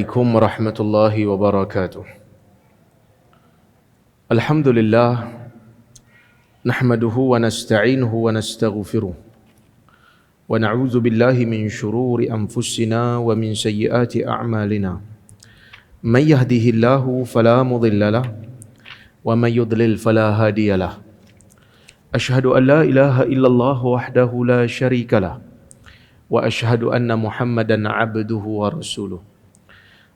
عليكم ورحمة الله وبركاته. الحمد لله نحمده ونستعينه ونستغفره ونعوذ بالله من شرور أنفسنا ومن سيئات أعمالنا. من يهده الله فلا مضل له ومن يضلل فلا هادي له. أشهد أن لا إله إلا الله وحده لا شريك له وأشهد أن محمدا عبده ورسوله.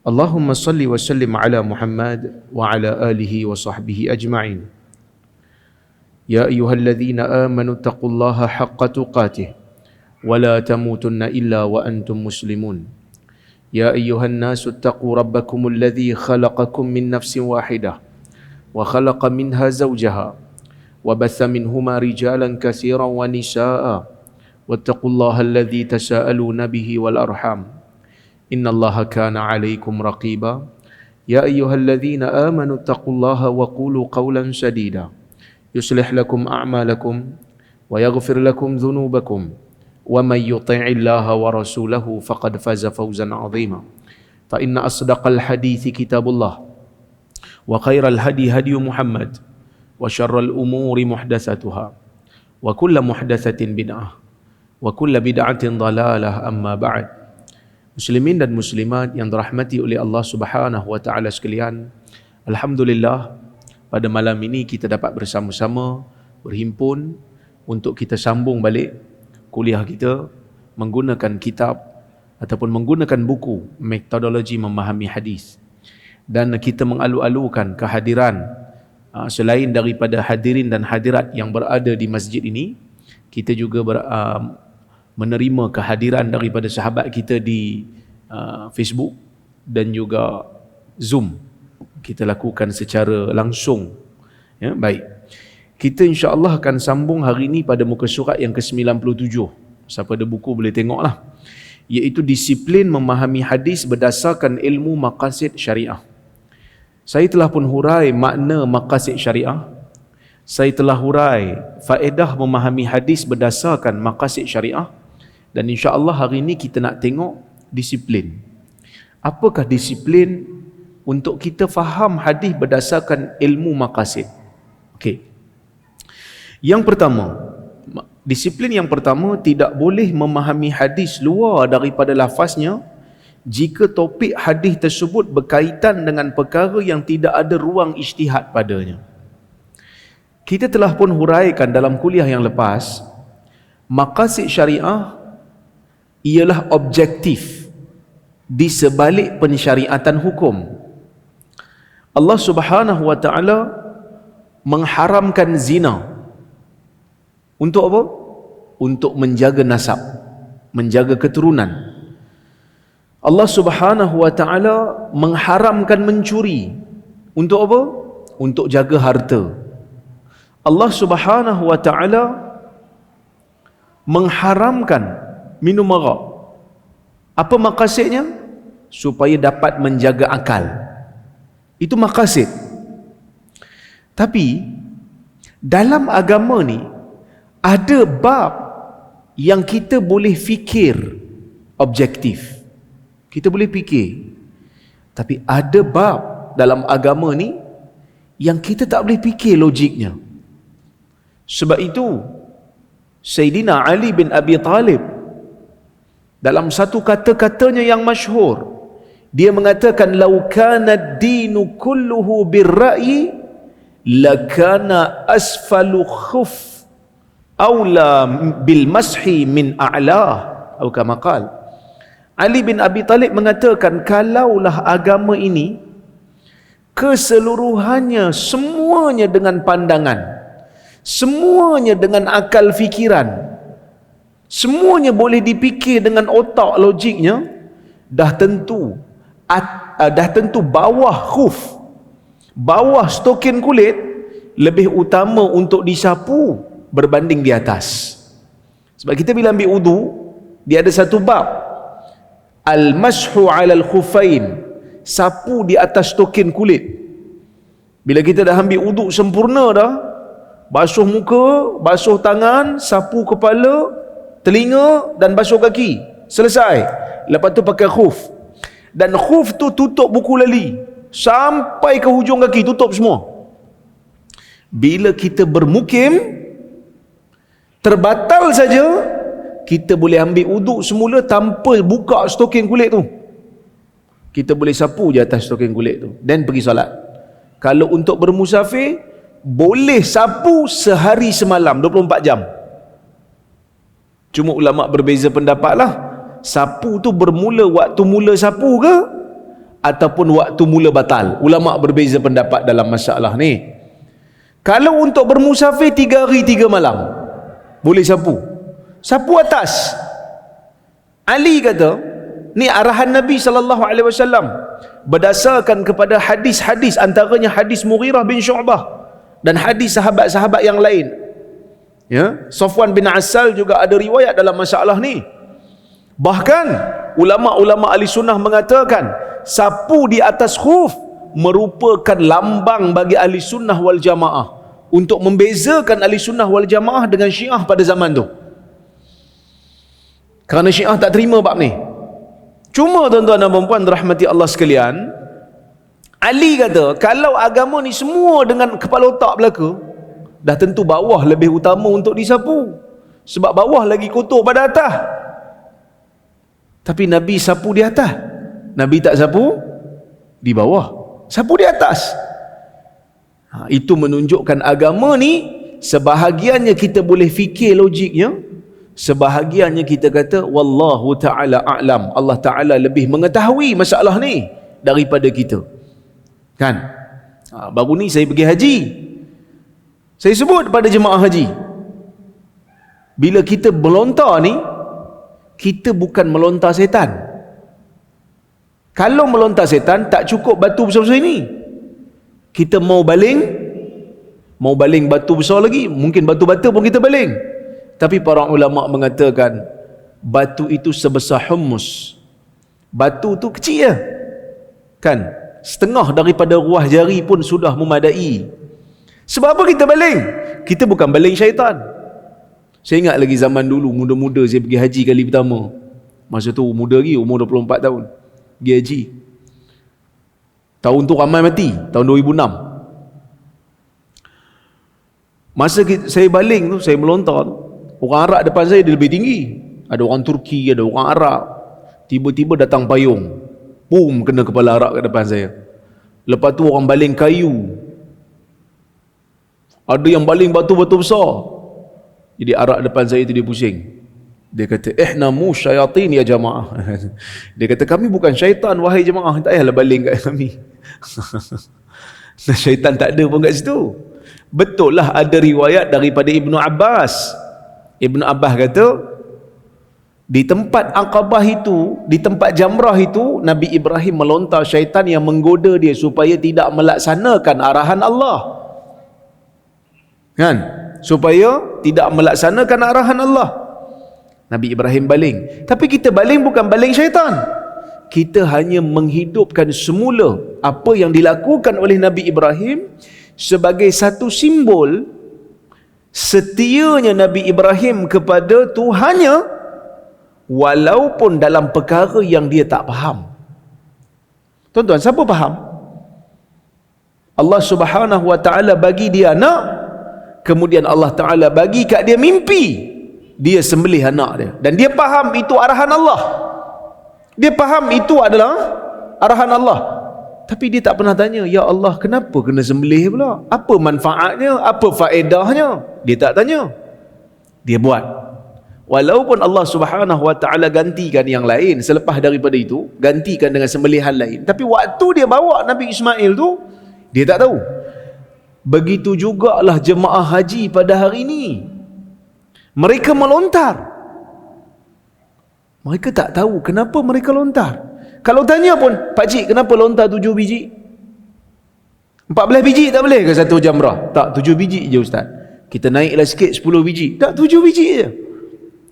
اللهم صل وسلم على محمد وعلى آله وصحبه أجمعين. يا أيها الذين آمنوا اتقوا الله حق تقاته ولا تموتن إلا وأنتم مسلمون. يا أيها الناس اتقوا ربكم الذي خلقكم من نفس واحدة وخلق منها زوجها وبث منهما رجالا كثيرا ونساء واتقوا الله الذي تساءلون به والأرحام إن الله كان عليكم رقيبا. يا أيها الذين آمنوا اتقوا الله وقولوا قولا سديدا يصلح لكم أعمالكم ويغفر لكم ذنوبكم ومن يطع الله ورسوله فقد فاز فوزا عظيما. فإن أصدق الحديث كتاب الله وخير الهدي هدي محمد وشر الأمور محدثاتها وكل محدثة بدعة وكل بدعة ضلالة. أما بعد. Muslimin dan muslimat yang dirahmati oleh Allah Subhanahu wa taala sekalian, alhamdulillah pada malam ini kita dapat bersama-sama berhimpun untuk kita sambung balik kuliah kita menggunakan kitab ataupun menggunakan buku Metodologi Memahami Hadis. Dan kita mengalu-alukan kehadiran selain daripada hadirin dan hadirat yang berada di masjid ini, kita juga menerima kehadiran daripada sahabat kita di Facebook dan juga Zoom. Kita lakukan secara langsung. Ya, baik. Kita insya-Allah akan sambung hari ini pada muka surat yang ke-97. Siapa ada buku boleh tengoklah. Iaitu disiplin memahami hadis berdasarkan ilmu maqasid syariah. Saya telah pun hurai makna maqasid syariah. Saya telah hurai faedah memahami hadis berdasarkan maqasid syariah. Dan insya-Allah hari ini kita nak tengok disiplin. Apakah disiplin untuk kita faham hadis berdasarkan ilmu maqasid? Okey. Yang pertama, disiplin yang pertama, tidak boleh memahami hadis luar daripada lafaznya jika topik hadis tersebut berkaitan dengan perkara yang tidak ada ruang ijtihad padanya. Kita telah pun huraikan dalam kuliah yang lepas, maqasid syariah ialah objektif di sebalik pensyariatan hukum. Allah Subhanahu wa taala mengharamkan zina. Untuk apa? Untuk menjaga nasab, menjaga keturunan. Allah Subhanahu wa taala mengharamkan mencuri. Untuk apa? Untuk jaga harta. Allah Subhanahu wa taala mengharamkan minum arak. Apa maqasidnya? Supaya dapat menjaga akal. Itu maqasid. Tapi dalam agama ni ada bab yang kita boleh fikir objektif. Kita boleh fikir. Tapi ada bab dalam agama ni yang kita tak boleh fikir logiknya. Sebab itu Sayyidina Ali bin Abi Talib dalam satu kata-katanya yang masyhur, dia mengatakan, "Lau kana ad-dinu kulluhu bir-ra'yi lakana asfalu khuf aula bil mashi min a'lah." Atau kama qala. Ali bin Abi Talib mengatakan, kalaulah agama ini keseluruhannya, semuanya dengan pandangan, semuanya dengan akal fikiran, semuanya boleh dipikir dengan otak logiknya, dah tentu bawah khuf, bawah stokin kulit lebih utama untuk disapu berbanding di atas. Sebab kita bila ambil wudu, dia ada satu bab, al-mashu 'alal khufain, sapu di atas stokin kulit. Bila kita dah ambil wudu sempurna dah, basuh muka, basuh tangan, sapu kepala, telinga dan basuh kaki, selesai. Lepas tu pakai khuf. Dan khuf tu tutup buku lali sampai ke hujung kaki, tutup semua. Bila kita bermukim, terbatal saja, kita boleh ambil wuduk semula tanpa buka stoking kulit tu. Kita boleh sapu je atas stoking kulit tu dan pergi solat. Kalau untuk bermusafir, boleh sapu sehari semalam, 24 jam. Cuma ulama berbeza pendapat lah. Sapu tu bermula waktu mula sapu ke ataupun waktu mula batal? Ulama berbeza pendapat dalam masalah ni. Kalau untuk bermusafir 3 hari 3 malam, boleh sapu. Sapu atas. Ali kata, ni arahan Nabi SAW berdasarkan kepada hadis-hadis, antaranya hadis Mughirah bin Syu'bah dan hadis sahabat-sahabat yang lain. Ya, Safwan bin Asal juga ada riwayat dalam masalah ni. Bahkan ulama-ulama ahli sunnah mengatakan sapu di atas khuf merupakan lambang bagi ahli sunnah wal jamaah, untuk membezakan ahli sunnah wal jamaah dengan Syiah pada zaman tu. Kerana Syiah tak terima bab ni. Cuma tuan-tuan dan puan-puan rahmati Allah sekalian, Ali kata kalau agama ni semua dengan kepala otak belaka, dah tentu bawah lebih utama untuk disapu, sebab bawah lagi kotor pada atas. Tapi Nabi sapu di atas, Nabi tak sapu di bawah, sapu di atas. Itu menunjukkan agama ni sebahagiannya kita boleh fikir logiknya, sebahagiannya kita kata wallahu ta'ala a'lam, Allah Ta'ala lebih mengetahui masalah ni daripada kita. Kan? Baru ni saya pergi haji, saya sebut pada jemaah haji, bila kita melontar ni, kita bukan melontar setan. Kalau melontar setan, tak cukup batu besar-besar ini. Kita mau baling batu besar lagi, mungkin batu bata pun kita baling. Tapi para ulama mengatakan batu itu sebesar hummus. Batu tu kecil je, kan? Setengah daripada ruah jari pun sudah memadai. Sebab apa kita baling? Kita bukan baling syaitan. Saya ingat lagi zaman dulu, muda-muda saya pergi haji kali pertama. Masa tu muda lagi, umur 24 tahun. Pergi haji. Tahun tu ramai mati, tahun 2006. Masa saya baling tu, saya melontar tu, orang Arab depan saya dia lebih tinggi. Ada orang Turki, ada orang Arab. Tiba-tiba datang payung, boom, kena kepala Arab kat depan saya. Lepas tu orang baling kayu, ada yang baling batu-batu besar. Jadi Arab depan saya tu dia pusing. Dia kata, ihnamu syayatin ya jamaah. Dia kata, kami bukan syaitan wahai jemaah, tak payahlah baling kat kami. Syaitan tak ada pun kat situ. Betul lah ada riwayat daripada Ibnu Abbas. Ibnu Abbas kata, di tempat Aqabah itu, di tempat Jamrah itu, Nabi Ibrahim melontar syaitan yang menggoda dia supaya tidak melaksanakan arahan Allah. Kan? Supaya tidak melaksanakan arahan Allah. Nabi Ibrahim baling. Tapi kita baling bukan baling syaitan. Kita hanya menghidupkan semula apa yang dilakukan oleh Nabi Ibrahim sebagai satu simbol setianya Nabi Ibrahim kepada Tuhannya, walaupun dalam perkara yang dia tak faham. Tuan-tuan, siapa faham? Allah Subhanahu wa ta'ala bagi dia anak, kemudian Allah Ta'ala bagi kat dia mimpi, dia sembelih anak dia, dan dia faham itu arahan Allah. Dia faham itu adalah arahan Allah. Tapi dia tak pernah tanya, ya Allah, kenapa kena sembelih pula? Apa manfaatnya? Apa faedahnya? Dia tak tanya. Dia buat. Walaupun Allah Subhanahu wa ta'ala gantikan yang lain selepas daripada itu, gantikan dengan sembelihan lain, tapi waktu dia bawa Nabi Ismail tu, dia tak tahu. Begitu jugalah jemaah haji pada hari ini. Mereka melontar. Mereka tak tahu kenapa mereka lontar. Kalau tanya pun, pakcik kenapa lontar 7 biji? 14 biji tak boleh ke satu jamrah? Tak, 7 biji je ustaz. Kita naiklah sikit 10 biji. Tak, 7 biji je.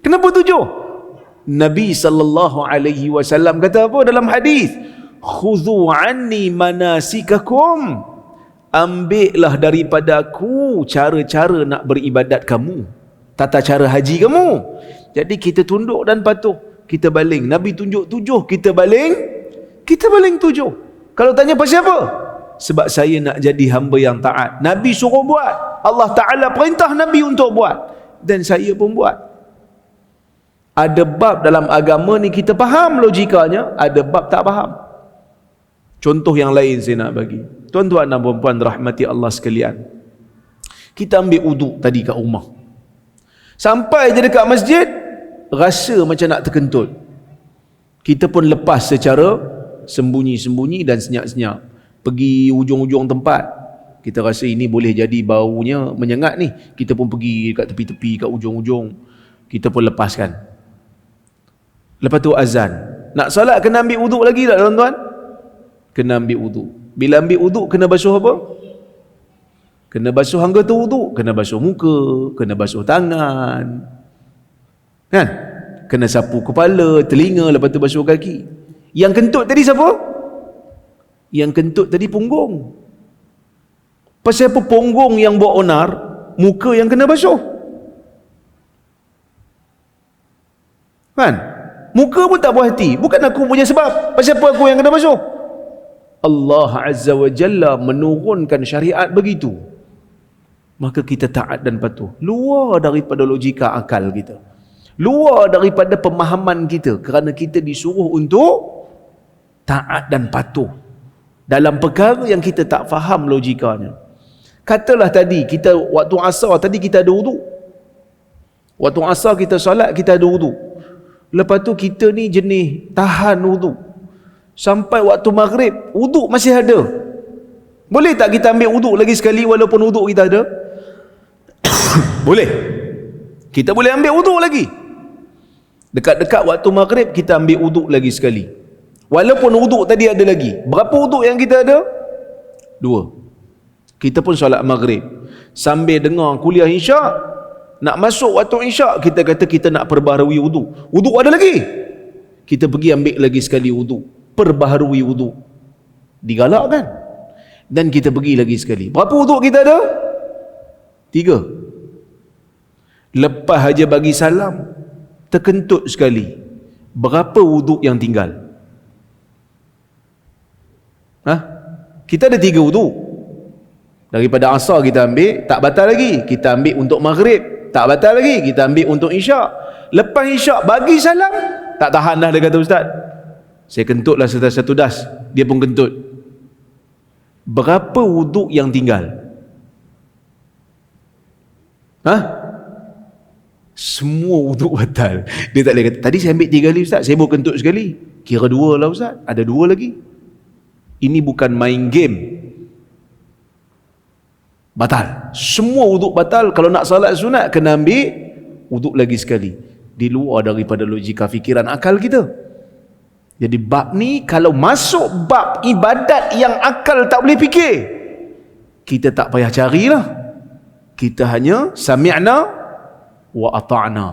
Kenapa 7? Nabi SAW kata apa dalam hadis? Khudhu anni manasikakum. Ambillah daripada aku cara-cara nak beribadat kamu, tata cara haji kamu. Jadi kita tunduk dan patuh, kita baling. Nabi tunjuk 7, kita baling Kita paling tuju. Kalau tanya pasal apa? Sebab saya nak jadi hamba yang taat. Nabi suruh buat, Allah Ta'ala perintah Nabi untuk buat, dan saya pun buat. Ada bab dalam agama ni kita faham logikanya, ada bab tak faham. Contoh yang lain saya nak bagi. Tuan-tuan dan puan-puan rahmati Allah sekalian, kita ambil uduk tadi kat rumah, sampai je dekat masjid rasa macam nak terkentut, kita pun lepas secara sembunyi-sembunyi dan senyap-senyap, pergi ujung-ujung tempat. Kita rasa ini boleh jadi baunya menyengat ni, kita pun pergi kat tepi-tepi, kat ujung-ujung, kita pun lepaskan. Lepas tu azan, nak solat kena ambil uduk lagi tak tuan-tuan? Kena ambil uduk. Bila ambil uduk kena basuh apa? Kena basuh anggota uduk, kena basuh muka, kena basuh tangan, kan? Kena sapu kepala, telinga, lepas tu basuh kaki. Yang kentut tadi siapa? Yang kentut tadi punggung. Pasal apa punggung yang buat onar, muka yang kena basuh, kan? Muka pun tak puas hati, bukan aku punya sebab, pasal apa aku yang kena basuh? Allah Azza wa Jalla menurunkan syariat begitu, maka kita taat dan patuh. Luar daripada logika akal kita, luar daripada pemahaman kita, kerana kita disuruh untuk taat dan patuh dalam perkara yang kita tak faham logikanya. Katalah tadi kita waktu asar tadi kita ada wuduk, waktu asar kita solat kita ada wuduk, lepas tu kita ni jenis tahan wuduk sampai waktu maghrib wuduk masih ada. Boleh tak kita ambil wuduk lagi sekali walaupun wuduk kita ada? Boleh. Kita boleh ambil wuduk lagi. Dekat-dekat waktu maghrib kita ambil wuduk lagi sekali, walaupun wuduk tadi ada lagi. Berapa wuduk yang kita ada? 2. Kita pun solat maghrib sambil dengar kuliah isyak, nak masuk waktu isyak kita kata kita nak perbaharui wuduk. Wuduk ada lagi, kita pergi ambil lagi sekali wuduk, perbaharui wuduk. Digalakkan. Dan kita pergi lagi sekali. Berapa wuduk kita ada? 3. Lepas aja bagi salam terkentut sekali. Berapa wuduk yang tinggal? Kita ada 3 wuduk. Daripada asar kita ambil, tak batal lagi. Kita ambil untuk maghrib, tak batal lagi. Kita ambil untuk isyak. Lepas isyak bagi salam, tak tahan dah, dia kata ustaz, saya kentut lah satu das. Dia pun kentut. Berapa wuduk yang tinggal? Semua wuduk batal. Dia tak boleh kata, tadi saya ambil 3 kali ustaz, saya baru kentut sekali, kira 2 lah ustaz, ada 2 lagi. Ini bukan main game. Batal. Semua wuduk batal. Kalau nak salat sunat kena ambil wuduk lagi sekali. Di luar daripada logika fikiran akal kita. Jadi bab ni kalau masuk bab ibadat yang akal tak boleh fikir, kita tak payah carilah. Kita hanya sami'na wa ata'na.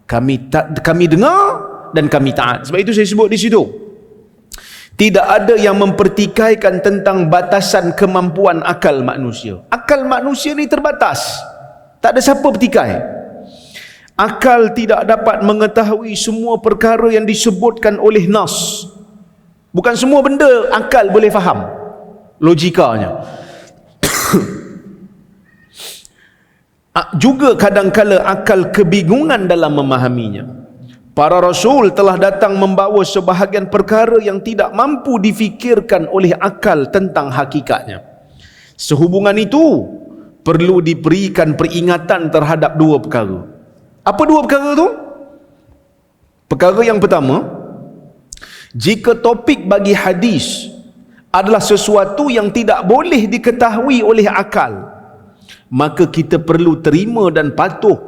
Kami dengar dan kami taat. Sebab itu saya sebut di situ, tidak ada yang mempertikaikan tentang batasan kemampuan akal manusia. Akal manusia ni terbatas. Tak ada siapa bertikai. Akal tidak dapat mengetahui semua perkara yang disebutkan oleh nas. Bukan semua benda akal boleh faham logikanya. Juga kadang-kala akal kebingungan dalam memahaminya. Para rasul telah datang membawa sebahagian perkara yang tidak mampu difikirkan oleh akal tentang hakikatnya. Sehubungan itu, perlu diberikan peringatan terhadap 2 perkara. Apa 2 perkara tu? Perkara yang pertama, jika topik bagi hadis adalah sesuatu yang tidak boleh diketahui oleh akal, maka kita perlu terima dan patuh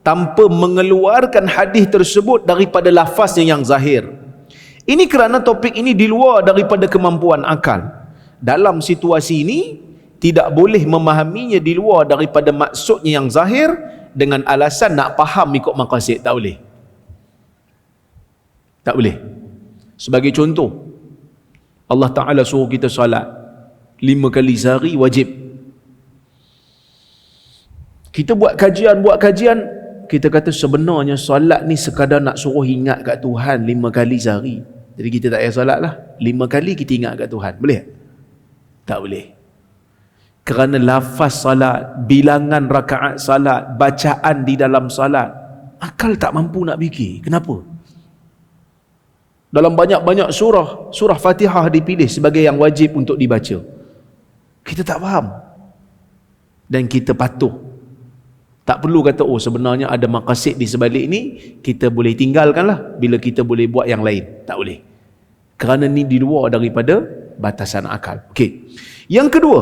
tanpa mengeluarkan hadis tersebut daripada lafaznya yang zahir. Ini kerana topik ini di luar daripada kemampuan akal. Dalam situasi ini, tidak boleh memahaminya di luar daripada maksudnya yang zahir dengan alasan nak faham ikut maqasid. Tak boleh. Tak boleh. Sebagai contoh, Allah Ta'ala suruh kita salat 5 kali sehari wajib. Kita buat kajian, kita kata sebenarnya solat ni sekadar nak suruh ingat kat Tuhan 5 kali sehari. Jadi kita tak payah solat lah. 5 kali kita ingat kat Tuhan. Boleh? Tak boleh. Kerana lafaz salat, bilangan rakaat salat, bacaan di dalam salat, akal tak mampu nak fikir. Kenapa? Dalam banyak-banyak surah Fatihah dipilih sebagai yang wajib untuk dibaca. Kita tak faham. Dan kita patuh. Tak perlu kata, oh sebenarnya ada maqasid di sebalik ni, kita boleh tinggalkanlah bila kita boleh buat yang lain. Tak boleh. Kerana ni di luar daripada batasan akal. Okey. Yang kedua,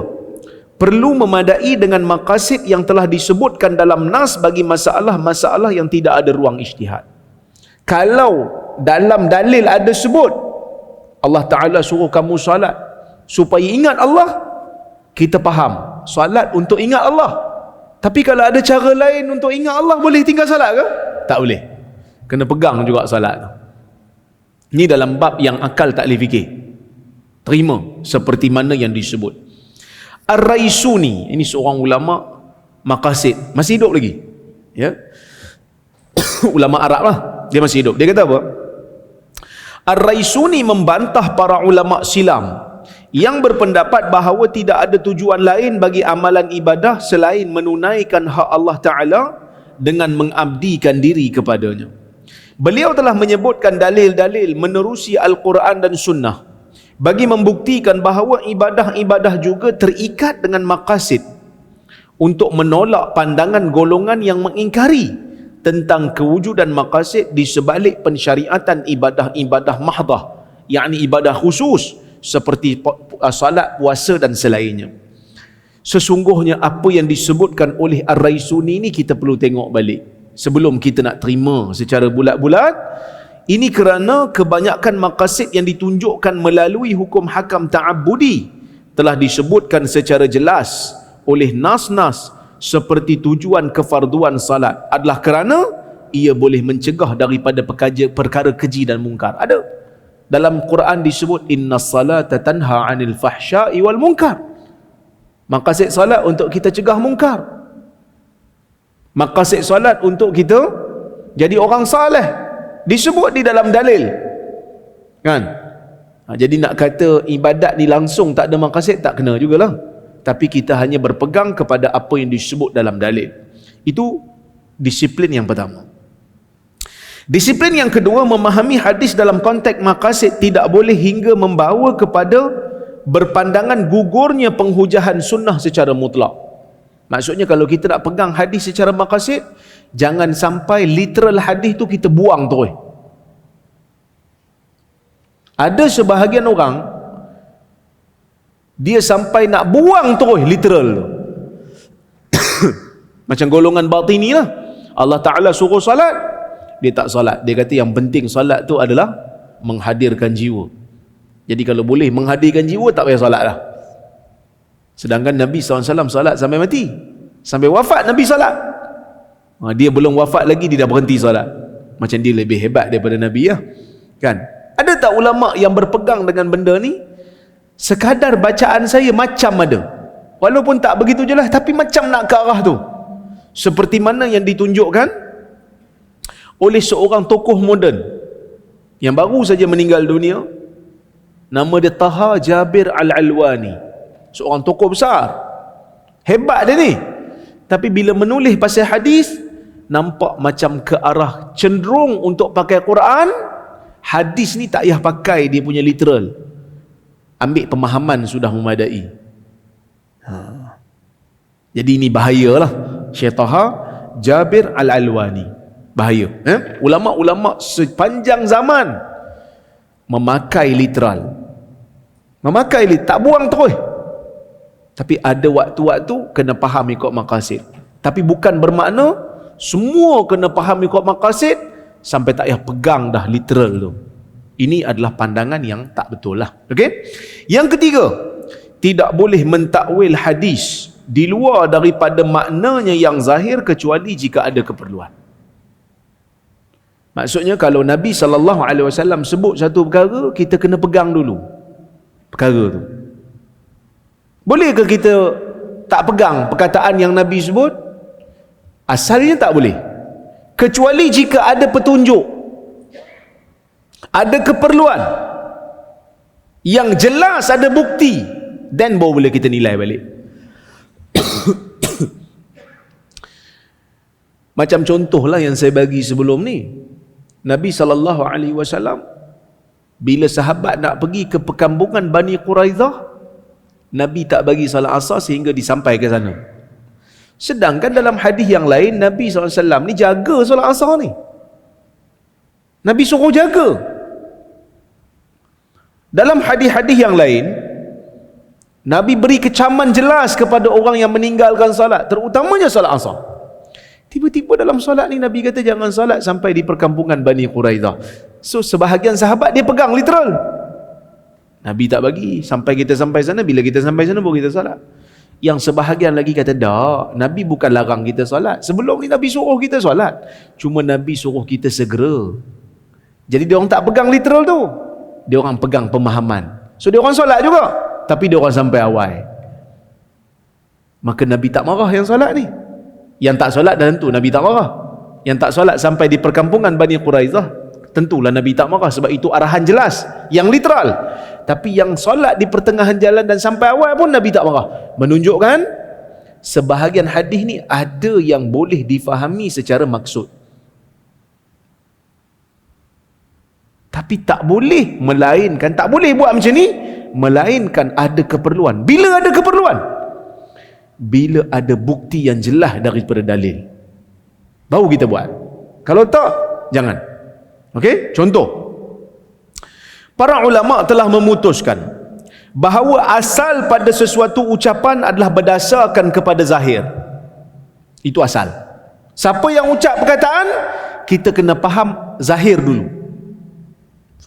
perlu memadai dengan maqasid yang telah disebutkan dalam nas bagi masalah-masalah yang tidak ada ruang ijtihad. Kalau dalam dalil ada sebut Allah Ta'ala suruh kamu salat supaya ingat Allah, kita faham salat untuk ingat Allah. Tapi kalau ada cara lain untuk ingat Allah, boleh tinggal salat ke? Tak boleh. Kena pegang juga salat tu. Ini dalam bab yang akal tak boleh fikir. Terima seperti mana yang disebut. Ar-Raisuni, ini seorang ulama maqasid, masih hidup lagi. Ya. Ulama Arab lah, dia masih hidup. Dia kata apa? Ar-Raisuni membantah para ulama silam yang berpendapat bahawa tidak ada tujuan lain bagi amalan ibadah selain menunaikan hak Allah Ta'ala dengan mengabdikan diri kepadanya. Beliau telah menyebutkan dalil-dalil menerusi Al-Quran dan Sunnah bagi membuktikan bahawa ibadah-ibadah juga terikat dengan maqasid untuk menolak pandangan golongan yang mengingkari tentang kewujudan maqasid di sebalik pensyariatan ibadah-ibadah mahdah, yakni ibadah khusus seperti salat, puasa dan selainnya. Sesungguhnya apa yang disebutkan oleh Ar-Raisuni ni kita perlu tengok balik sebelum kita nak terima secara bulat-bulat. Ini kerana kebanyakan maqasid yang ditunjukkan melalui hukum hakam ta'abbudi telah disebutkan secara jelas oleh nas-nas seperti tujuan kefarduan salat adalah kerana ia boleh mencegah daripada perkara keji dan mungkar. Ada dalam Quran disebut innas salata tanha 'anil fahsya'i wal munkar. Maqasid salat untuk kita cegah mungkar. Maqasid salat untuk kita jadi orang saleh, disebut di dalam dalil. Kan? Jadi nak kata ibadat ni langsung tak ada maqasid, tak kena jugalah. Tapi kita hanya berpegang kepada apa yang disebut dalam dalil. Itu disiplin yang pertama. Disiplin yang kedua, memahami hadis dalam konteks maqasid tidak boleh hingga membawa kepada berpandangan gugurnya penghujahan sunnah secara mutlak. Maksudnya kalau kita nak pegang hadis secara maqasid, jangan sampai literal hadis tu kita buang terus. Ada sebahagian orang dia sampai nak buang terus literal tu. Macam golongan batini lah. Allah Ta'ala suruh salat, dia tak salat. Dia kata yang penting salat tu adalah menghadirkan jiwa. Jadi kalau boleh menghadirkan jiwa, tak payah salat lah. Sedangkan Nabi SAW salat sampai mati, sampai wafat Nabi salat. Dia belum wafat lagi dia dah berhenti salat. Macam dia lebih hebat daripada Nabi ya. Kan? Ada tak ulama yang berpegang dengan benda ni? Sekadar bacaan saya macam ada, walaupun tak begitu jelas, tapi macam nak ke arah tu. Seperti mana yang ditunjukkan oleh seorang tokoh moden yang baru saja meninggal dunia. Nama dia Taha Jabir Al-Alwani. Seorang tokoh besar, hebat dia ni. Tapi bila menulis pasal hadis, nampak macam ke arah cenderung untuk pakai Quran. Hadis ni tak payah pakai dia punya literal, ambil pemahaman sudah memadai. Jadi ini bahayalah. Syekh Taha Jabir Al-Alwani, bahaya. Ulama-ulama sepanjang zaman memakai literal, tak buang terus. Tapi ada waktu-waktu kena faham ikut maqasid. Tapi bukan bermakna semua kena faham ikut maqasid sampai tak payah pegang dah literal tu. Ini adalah pandangan yang tak betul lah. Okay? Yang ketiga, tidak boleh mentakwil hadis di luar daripada maknanya yang zahir kecuali jika ada keperluan. Maksudnya kalau Nabi SAW sebut satu perkara, kita kena pegang dulu perkara tu. Boleh ke kita tak pegang perkataan yang Nabi sebut? Asalnya tak boleh, kecuali jika ada petunjuk, ada keperluan. yang jelas ada bukti, dan baru boleh kita nilai balik. Macam contohlah yang saya bagi sebelum ni, Nabi SAW bila sahabat nak pergi ke perkampungan Bani Quraidah, Nabi tak bagi salat asar sehingga disampai ke sana. Sedangkan dalam hadis yang lain, Nabi SAW ni jaga salat asar ni. Nabi suruh jaga. Dalam hadis-hadis yang lain, Nabi beri kecaman jelas kepada orang yang meninggalkan salat, terutamanya salat asar. Tiba-tiba dalam solat ni Nabi kata jangan solat sampai di perkampungan Bani Quraidah. So sebahagian sahabat dia pegang literal. Nabi tak bagi sampai kita sampai sana, bila kita sampai sana baru kita solat. Yang sebahagian lagi kata tak, Nabi bukan larang kita solat. Sebelum ni Nabi suruh kita solat, cuma Nabi suruh kita segera. Jadi dia orang tak pegang literal tu, dia orang pegang pemahaman. So dia orang solat juga, tapi dia orang sampai awal. Maka Nabi tak marah yang solat ni. Yang tak solat dan tentu Nabi tak marah. Yang tak solat sampai di perkampungan Bani Quraidah, tentulah Nabi tak marah, sebab itu arahan jelas, yang literal. Tapi yang solat di pertengahan jalan dan sampai awal pun Nabi tak marah. Menunjukkan sebahagian hadis ni ada yang boleh difahami secara maksud, tapi tak boleh melainkan, tak boleh buat macam ni, melainkan ada keperluan. Bila ada keperluan? Bila ada bukti yang jelas daripada dalil, baru kita buat. Kalau tak, jangan. Okey? Contoh, para ulama telah memutuskan bahawa asal pada sesuatu ucapan adalah berdasarkan kepada zahir. Itu asal. Siapa yang ucap perkataan, kita kena faham zahir dulu.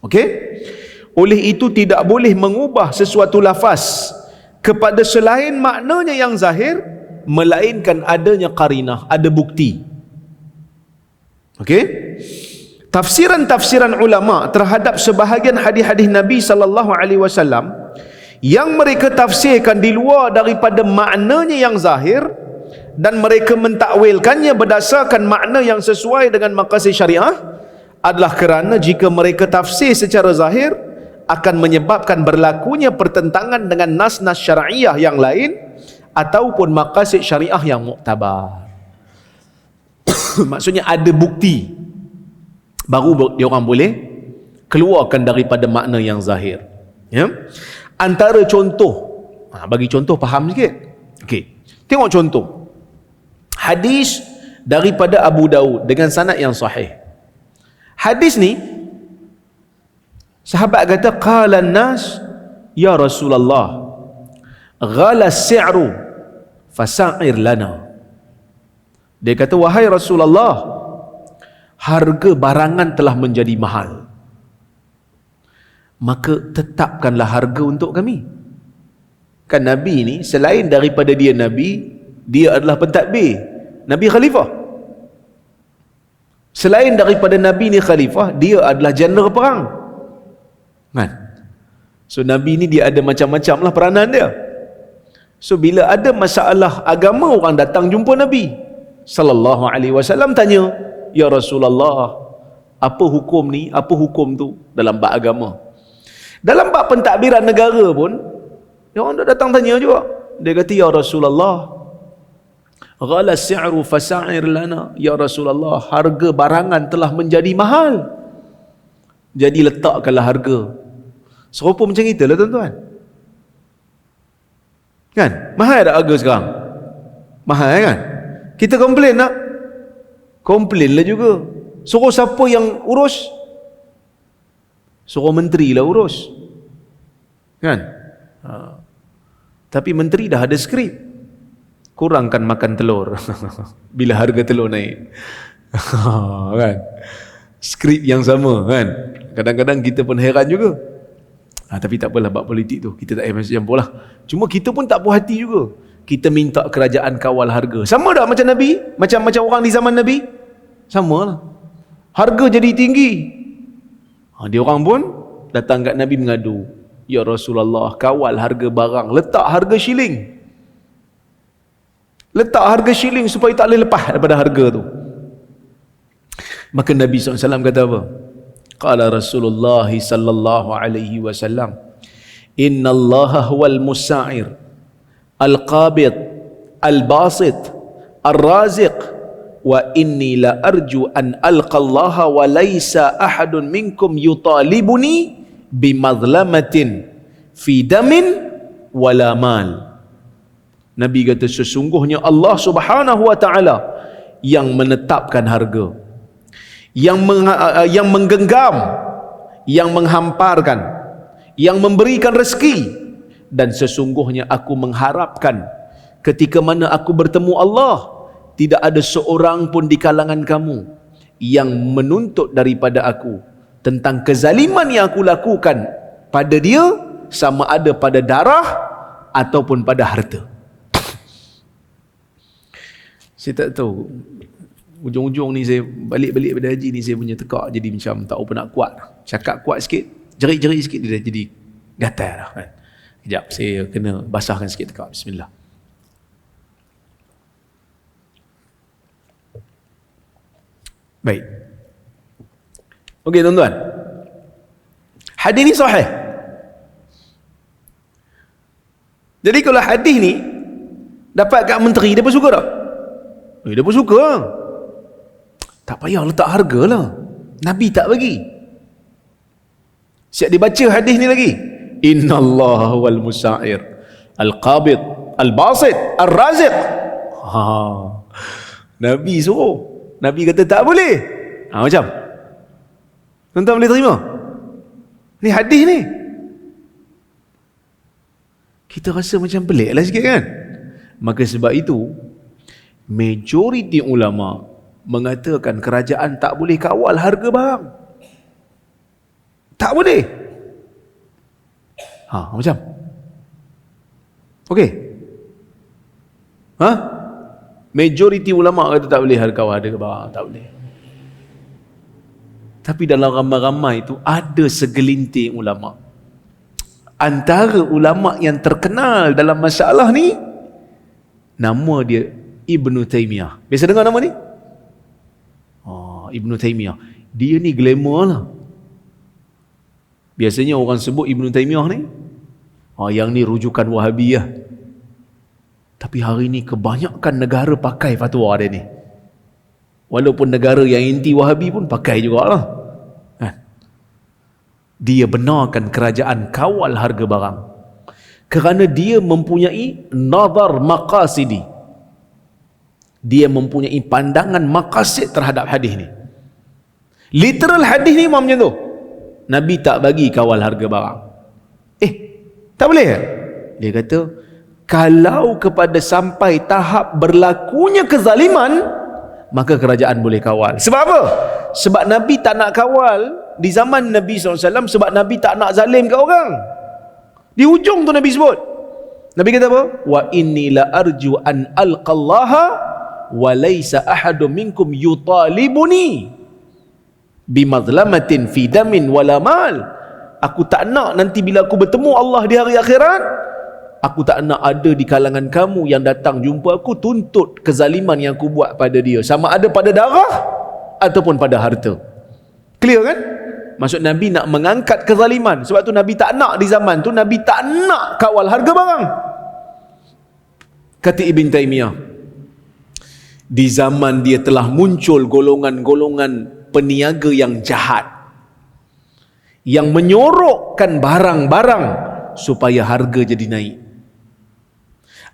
Okey? Oleh itu tidak boleh mengubah sesuatu lafaz kepada selain maknanya yang zahir, melainkan adanya qarinah, ada bukti. Okey? Tafsiran-tafsiran ulama terhadap sebahagian hadis-hadis Nabi SAW yang mereka tafsirkan di luar daripada maknanya yang zahir, dan mereka mentakwilkannya berdasarkan makna yang sesuai dengan maqasid syariah, adalah kerana jika mereka tafsir secara zahir akan menyebabkan berlakunya pertentangan dengan nas-nas syariah yang lain ataupun maqasid syariah yang muktabar. Maksudnya ada bukti, baru dia orang boleh keluarkan daripada makna yang zahir. Ya? Antara contoh, bagi contoh faham sikit. Okey, tengok contoh hadis daripada Abu Daud dengan sanad yang sahih. Hadis ni sahabat kata, qala an-nas ya Rasulullah ghala as-si'ru fasa'ir lana. Dia kata, wahai Rasulullah, harga barangan telah menjadi mahal, maka tetapkanlah harga untuk kami. Kan Nabi ni selain daripada dia Nabi, dia adalah pentadbir, Nabi khalifah. Selain daripada Nabi ni khalifah, dia adalah jeneral perang. Kan? So Nabi ni dia ada macam-macam lah peranan dia. So bila ada masalah agama, orang datang jumpa Nabi sallallahu alaihi wasallam, tanya, ya Rasulullah, apa hukum ni, apa hukum tu dalam bab agama. Dalam bab pentadbiran negara pun, orang datang tanya juga. Dia kata, ya Rasulullah, ghala si'ru fasa'ir lana. Ya Rasulullah, harga barangan telah menjadi mahal, jadi letakkanlah harga. Serupa macam kita lah tuan-tuan. Kan? Mahal tak harga sekarang? Mahal kan? Kita komplain tak? Komplain lah juga. Suruh siapa yang urus? Suruh menteri lah urus. Kan? Tapi menteri dah ada skrip. Kurangkan makan telur bila harga telur naik. Kan? Skrip yang sama kan? Kadang-kadang kita pun heran juga. Tapi tak apalah, bab politik tu kita tak payah masuk campur lah. Cuma kita pun tak puas hati juga. Kita minta kerajaan kawal harga. Sama tak macam Nabi? Macam orang di zaman Nabi? Sama lah. Harga jadi tinggi. Dia orang pun datang kat Nabi mengadu, ya Rasulullah, kawal harga barang, letak harga shilling. Letak harga shilling supaya tak boleh lepas daripada harga tu. Maka Nabi SAW kata apa? Qala Rasulullah sallallahu alaihi wasallam, Innallaha huwal musa'ir al-qabid al-basit ar-raziq wa inni la arju an alqallaha wa laisa ahadun minkum yutalibuni bimadlamatin fi damin wala mal. Nabi kata sesungguhnya Allah Subhanahu wa taala yang menetapkan harga, yang menggenggam, yang menghamparkan, yang memberikan rezeki, dan sesungguhnya aku mengharapkan ketika mana aku bertemu Allah, tidak ada seorang pun di kalangan kamu yang menuntut daripada aku tentang kezaliman yang aku lakukan pada dia, sama ada pada darah ataupun pada harta. Saya tak tahu, ujung-ujung ni saya balik-balik pada haji ni, saya punya tekak jadi macam tak apa nak kuat. Cakap kuat sikit, jerit-jerit sikit, dia dah jadi gatal dah kan. Sekejap, saya kena basahkan sikit tekak. Bismillah. Baik. Okey tuan-tuan, hadis ni sahih. Jadi kalau hadis ni dapat kat menteri, dia pun suka tak? Dia pun suka. Tak payah letak harga lah, Nabi tak bagi. Siap dibaca hadis ni lagi, innallaha wal musa'ir al-qabid al-basit ar-raziq. Nabi suruh, Nabi kata tak boleh. Macam tuan-tuan boleh terima? Ni hadis ni kita rasa macam pelik lah sikit kan. Maka sebab itu majoriti ulama mengatakan kerajaan tak boleh kawal harga barang. Tak boleh. Macam okey, majoriti ulama kata tak boleh kawal harga barang, tak boleh. Tapi dalam ramai-ramai itu ada segelintir ulama. Antara ulama yang terkenal dalam masalah ni, nama dia Ibnu Taimiyah. Biasa dengar nama ni? Ibnu Taimiyah. Dia ni glamour lah. Biasanya orang sebut Ibnu Taimiyah ni, yang ni rujukan Wahabiyah. Tapi hari ni kebanyakan negara pakai fatwa dia ni. Walaupun negara yang inti Wahabi pun pakai jugalah. Dia benarkan kerajaan kawal harga barang kerana dia mempunyai nazar maqasidi. Dia mempunyai pandangan maqasid terhadap hadis ni. Literal hadis ni macam tu. Nabi tak bagi kawal harga barang. Tak boleh ke? Dia kata kalau kepada sampai tahap berlakunya kezaliman, maka kerajaan boleh kawal. Sebab apa? Sebab Nabi tak nak kawal di zaman Nabi SAW, sebab Nabi tak nak zalim ke orang. Di ujung tu Nabi sebut, Nabi kata apa? Wa inni la arju an alqallaha wa laysa ahadun minkum yutalibuni bimadlamatin fi damin wala mal. Aku tak nak nanti bila aku bertemu Allah di hari akhirat, aku tak nak ada di kalangan kamu yang datang jumpa aku tuntut kezaliman yang aku buat pada dia, sama ada pada darah ataupun pada harta. Clear kan? Maksud Nabi nak mengangkat kezaliman. Sebab tu Nabi tak nak di zaman tu, Nabi tak nak kawal harga barang. Kata Ibn Taimiyah, di zaman dia telah muncul golongan-golongan peniaga yang jahat, yang menyorokkan barang-barang supaya harga jadi naik.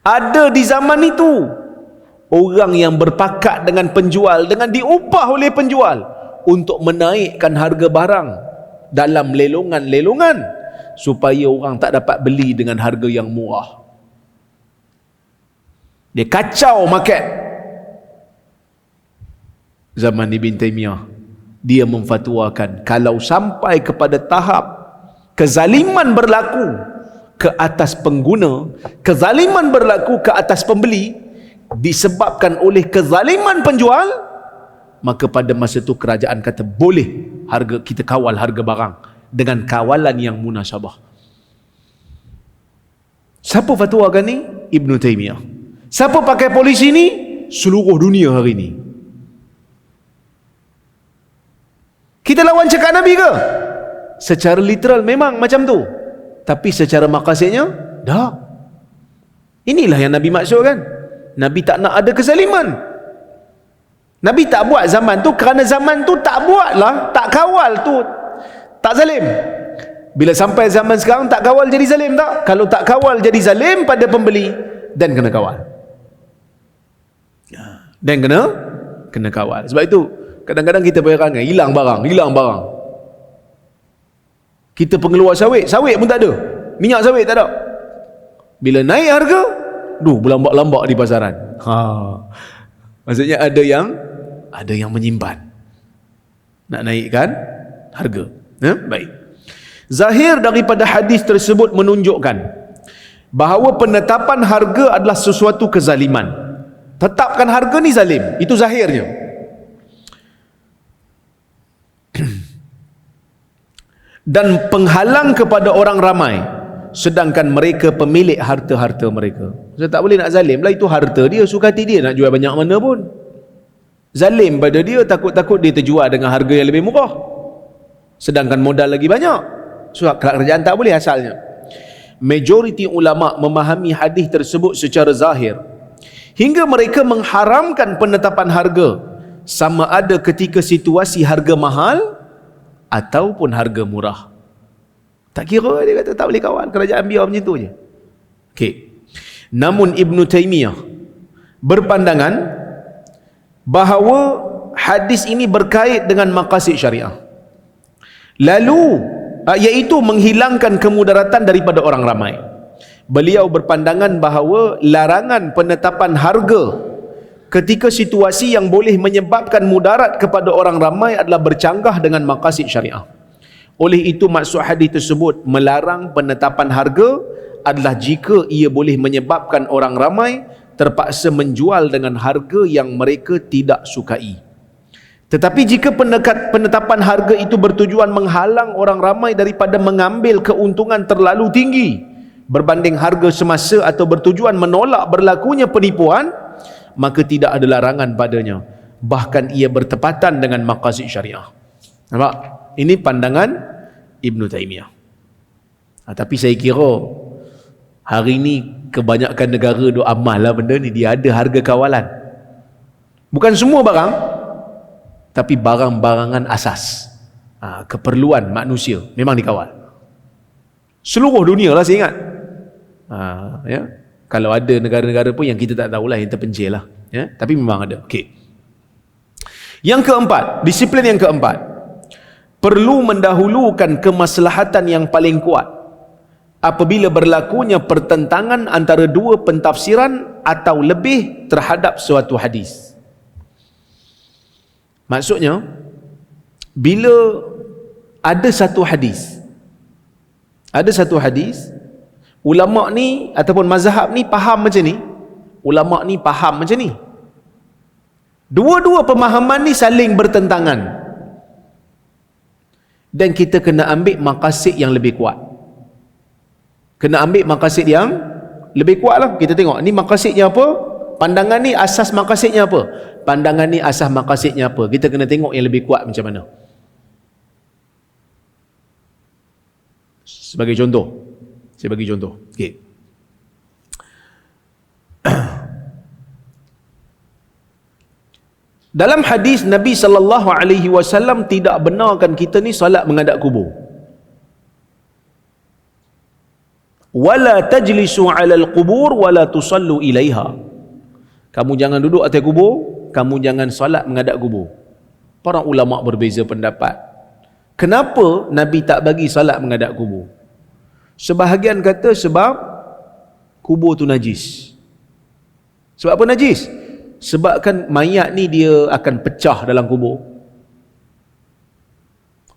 Ada di zaman itu orang yang berpakat dengan penjual, dengan diupah oleh penjual untuk menaikkan harga barang dalam lelongan-lelongan supaya orang tak dapat beli dengan harga yang murah. Dia kacau market. Zaman Ibn Taimiyah, dia memfatwakan kalau sampai kepada tahap kezaliman berlaku ke atas pengguna, kezaliman berlaku ke atas pembeli disebabkan oleh kezaliman penjual, maka pada masa itu kerajaan kata boleh harga kita kawal harga barang dengan kawalan yang munasabah. Siapa fatwakan ni? Ibn Taimiyah. Siapa pakai polisi ni? Seluruh dunia hari ni. Kita lawan cakap Nabi ke? Secara literal memang macam tu. Tapi secara maqasidnya dah. Inilah yang Nabi maksudkan. Nabi tak nak ada kezaliman. Nabi tak buat zaman tu kerana zaman tu tak buatlah, tak kawal tu tak zalim. Bila sampai zaman sekarang tak kawal jadi zalim tak? Kalau tak kawal jadi zalim pada pembeli, dan kena kawal. Dan kena kawal. Sebab itu kadang-kadang kita perangai hilang barang. Kita pengeluar sawit pun tak ada. Minyak sawit tak ada. Bila naik harga, berlambak-lambak di pasaran. Maksudnya ada yang menyimpan, nak naikkan harga. Baik. Zahir daripada hadis tersebut menunjukkan bahawa penetapan harga adalah sesuatu kezaliman. Tetapkan harga ni zalim. Itu zahirnya. Dan penghalang kepada orang ramai, sedangkan mereka pemilik harta-harta mereka. Saya tak boleh nak zalim lah, itu harta dia, suka hati dia nak jual banyak mana pun. Zalim pada dia, takut-takut dia terjual dengan harga yang lebih murah, sedangkan modal lagi banyak. So, kerajaan tak boleh asalnya. Majoriti ulama memahami hadis tersebut secara zahir hingga mereka mengharamkan penetapan harga, sama ada ketika situasi harga mahal ataupun harga murah. Tak kira, dia kata tak boleh kawal, kerajaan biar macam tu je. Okey. Namun Ibn Taymiyah berpandangan bahawa hadis ini berkait dengan maqasid syariah, iaitu menghilangkan kemudaratan daripada orang ramai. Beliau berpandangan bahawa larangan penetapan harga ketika situasi yang boleh menyebabkan mudarat kepada orang ramai adalah bercanggah dengan maqasid syariah. Oleh itu maksud hadis tersebut melarang penetapan harga adalah jika ia boleh menyebabkan orang ramai terpaksa menjual dengan harga yang mereka tidak sukai. Tetapi jika penetapan harga itu bertujuan menghalang orang ramai daripada mengambil keuntungan terlalu tinggi berbanding harga semasa atau bertujuan menolak berlakunya penipuan, maka tidak ada larangan padanya. Bahkan ia bertepatan dengan maqasid syariah. Nampak? Ini pandangan Ibn Taymiyah. Tapi saya kira hari ini kebanyakan negara duk amal lah benda ni. Dia ada harga kawalan. Bukan semua barang, tapi barang-barangan asas, keperluan manusia memang dikawal. Seluruh dunia lah saya ingat. Ya? Kalau ada negara-negara pun yang kita tak tahulah, yang terpencil lah, ya? Tapi memang ada. Okay. Yang keempat, disiplin yang keempat, perlu mendahulukan kemaslahatan yang paling kuat apabila berlakunya pertentangan antara dua pentafsiran atau lebih terhadap suatu hadis. Maksudnya, bila ada satu hadis, ulama ni ataupun mazhab ni faham macam ni, ulama ni faham macam ni, dua-dua pemahaman ni saling bertentangan, dan kita kena ambil maqasid yang lebih kuat. Kena ambil maqasid yang lebih kuat lah. Kita tengok ni maqasidnya apa, pandangan ni asas maqasidnya apa, pandangan ni asas maqasidnya apa. Kita kena tengok yang lebih kuat macam mana. Sebagai contoh, saya bagi contoh. Okay. Dalam hadis Nabi SAW tidak benarkan kita ni solat menghadap kubur. Wala tajlisu 'alal qubur wala tusallu ilaiha. Kamu jangan duduk atas kubur, kamu jangan solat menghadap kubur. Para ulama berbeza pendapat. Kenapa Nabi tak bagi solat menghadap kubur? Sebahagian kata sebab kubur tu najis. Sebab apa najis? Sebab kan mayat ni dia akan pecah dalam kubur.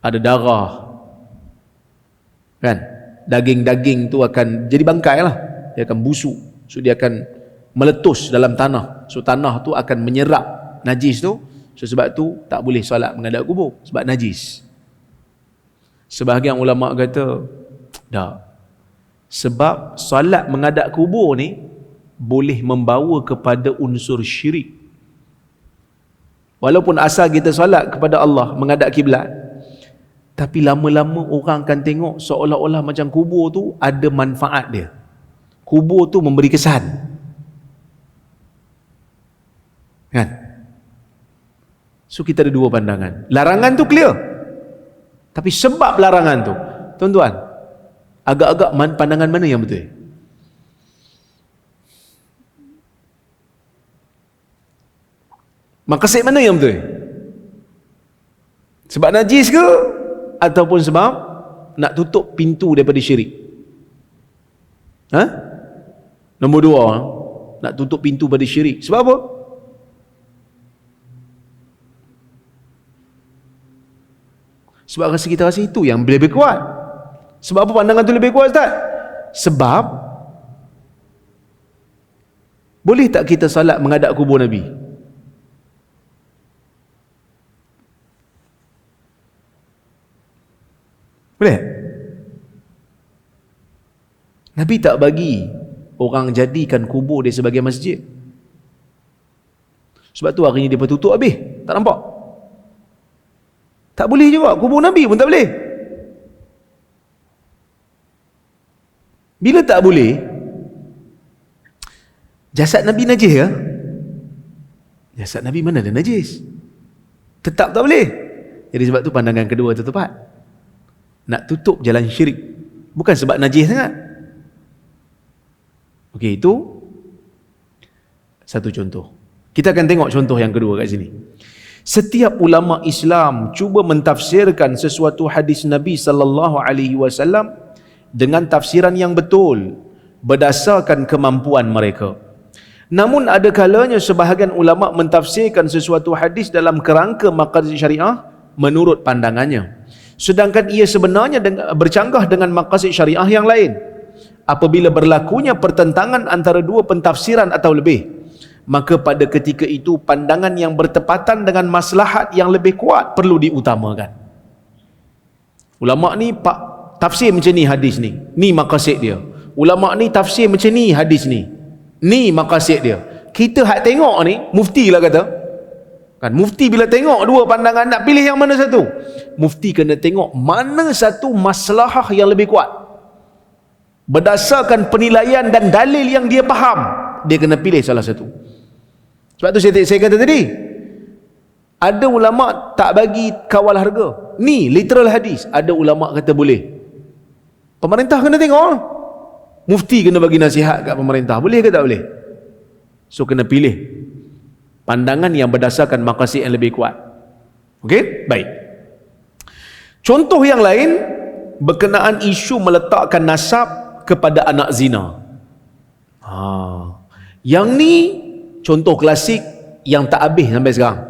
Ada darah, kan? Daging-daging tu akan jadi bangkai lah. Dia akan busuk. So dia akan meletus dalam tanah. So tanah tu akan menyerap najis tu. So sebab tu tak boleh solat menghadap kubur, sebab najis. Sebahagian ulama kata tak. Sebab solat menghadap kubur ni boleh membawa kepada unsur syirik. Walaupun asal kita solat kepada Allah menghadap kiblat, Tapi lama-lama orang akan tengok seolah-olah macam kubur tu ada manfaat dia. Kubur tu memberi kesan. Kan? So kita ada dua pandangan. Larangan tu clear. Tapi sebab larangan tu, tuan-tuan, agak-agak pandangan mana yang betul? Maksud mana yang betul? Sebab najis ke? Ataupun sebab nak tutup pintu daripada syirik? Nombor dua, nak tutup pintu pada syirik. Sebab apa? Sebab kita rasa itu yang lebih kuat. Sebab apa pandangan tu lebih kuat, Ustaz? Sebab boleh tak kita salat menghadap kubur Nabi? Boleh? Nabi tak bagi orang jadikan kubur dia sebagai masjid. Sebab tu hari ni dia tutup habis. Tak nampak? Tak boleh juga. Kubur Nabi pun tak boleh. Bila tak boleh, jasad Nabi najis ke? Jasad Nabi mana ada najis? Tetap tak boleh. Jadi sebab tu pandangan kedua tu tepat. Nak tutup jalan syirik, bukan sebab najis sangat. Okey, itu satu contoh. Kita akan tengok contoh yang kedua kat sini. Setiap ulama Islam cuba mentafsirkan sesuatu hadis Nabi sallallahu alaihi wasallam dengan tafsiran yang betul berdasarkan kemampuan mereka. Namun ada kalanya sebahagian ulama mentafsirkan sesuatu hadis dalam kerangka maqasid syariah menurut pandangannya, sedangkan ia sebenarnya bercanggah dengan maqasid syariah yang lain. Apabila berlakunya pertentangan antara dua pentafsiran atau lebih, maka pada ketika itu pandangan yang bertepatan dengan maslahat yang lebih kuat perlu diutamakan. Ulama ni tafsir macam ni hadis ni maqasid dia. Ulama ni tafsir macam ni hadis ni maqasid dia. Kita hak tengok ni, mufti lah kata kan, mufti bila tengok dua pandangan nak pilih yang mana satu, mufti kena tengok mana satu maslahah yang lebih kuat berdasarkan penilaian dan dalil yang dia faham. Dia kena pilih salah satu. Sebab tu saya kata tadi, ada ulama tak bagi kawal harga, ni literal hadis. Ada ulama kata boleh. Pemerintah kena tengok, mufti kena bagi nasihat kat pemerintah, boleh ke tak boleh. So kena pilih pandangan yang berdasarkan maqasid yang lebih kuat. Okey, baik. Contoh yang lain berkenaan isu meletakkan nasab kepada anak zina. Yang ni contoh klasik yang tak habis sampai sekarang.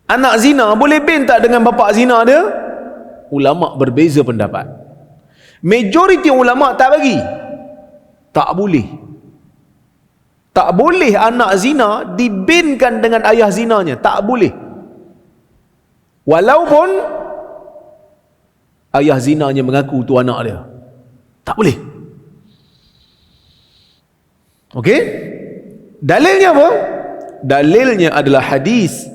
Anak zina boleh bin tak dengan bapa zina dia? Ulama berbeza pendapat. Majoriti ulama tak bagi. Tak boleh. Tak boleh anak zina dibinkan dengan ayah zinanya. Tak boleh. Walaupun ayah zinanya mengaku tu anak dia. Tak boleh. Okey? Dalilnya apa? Dalilnya adalah hadis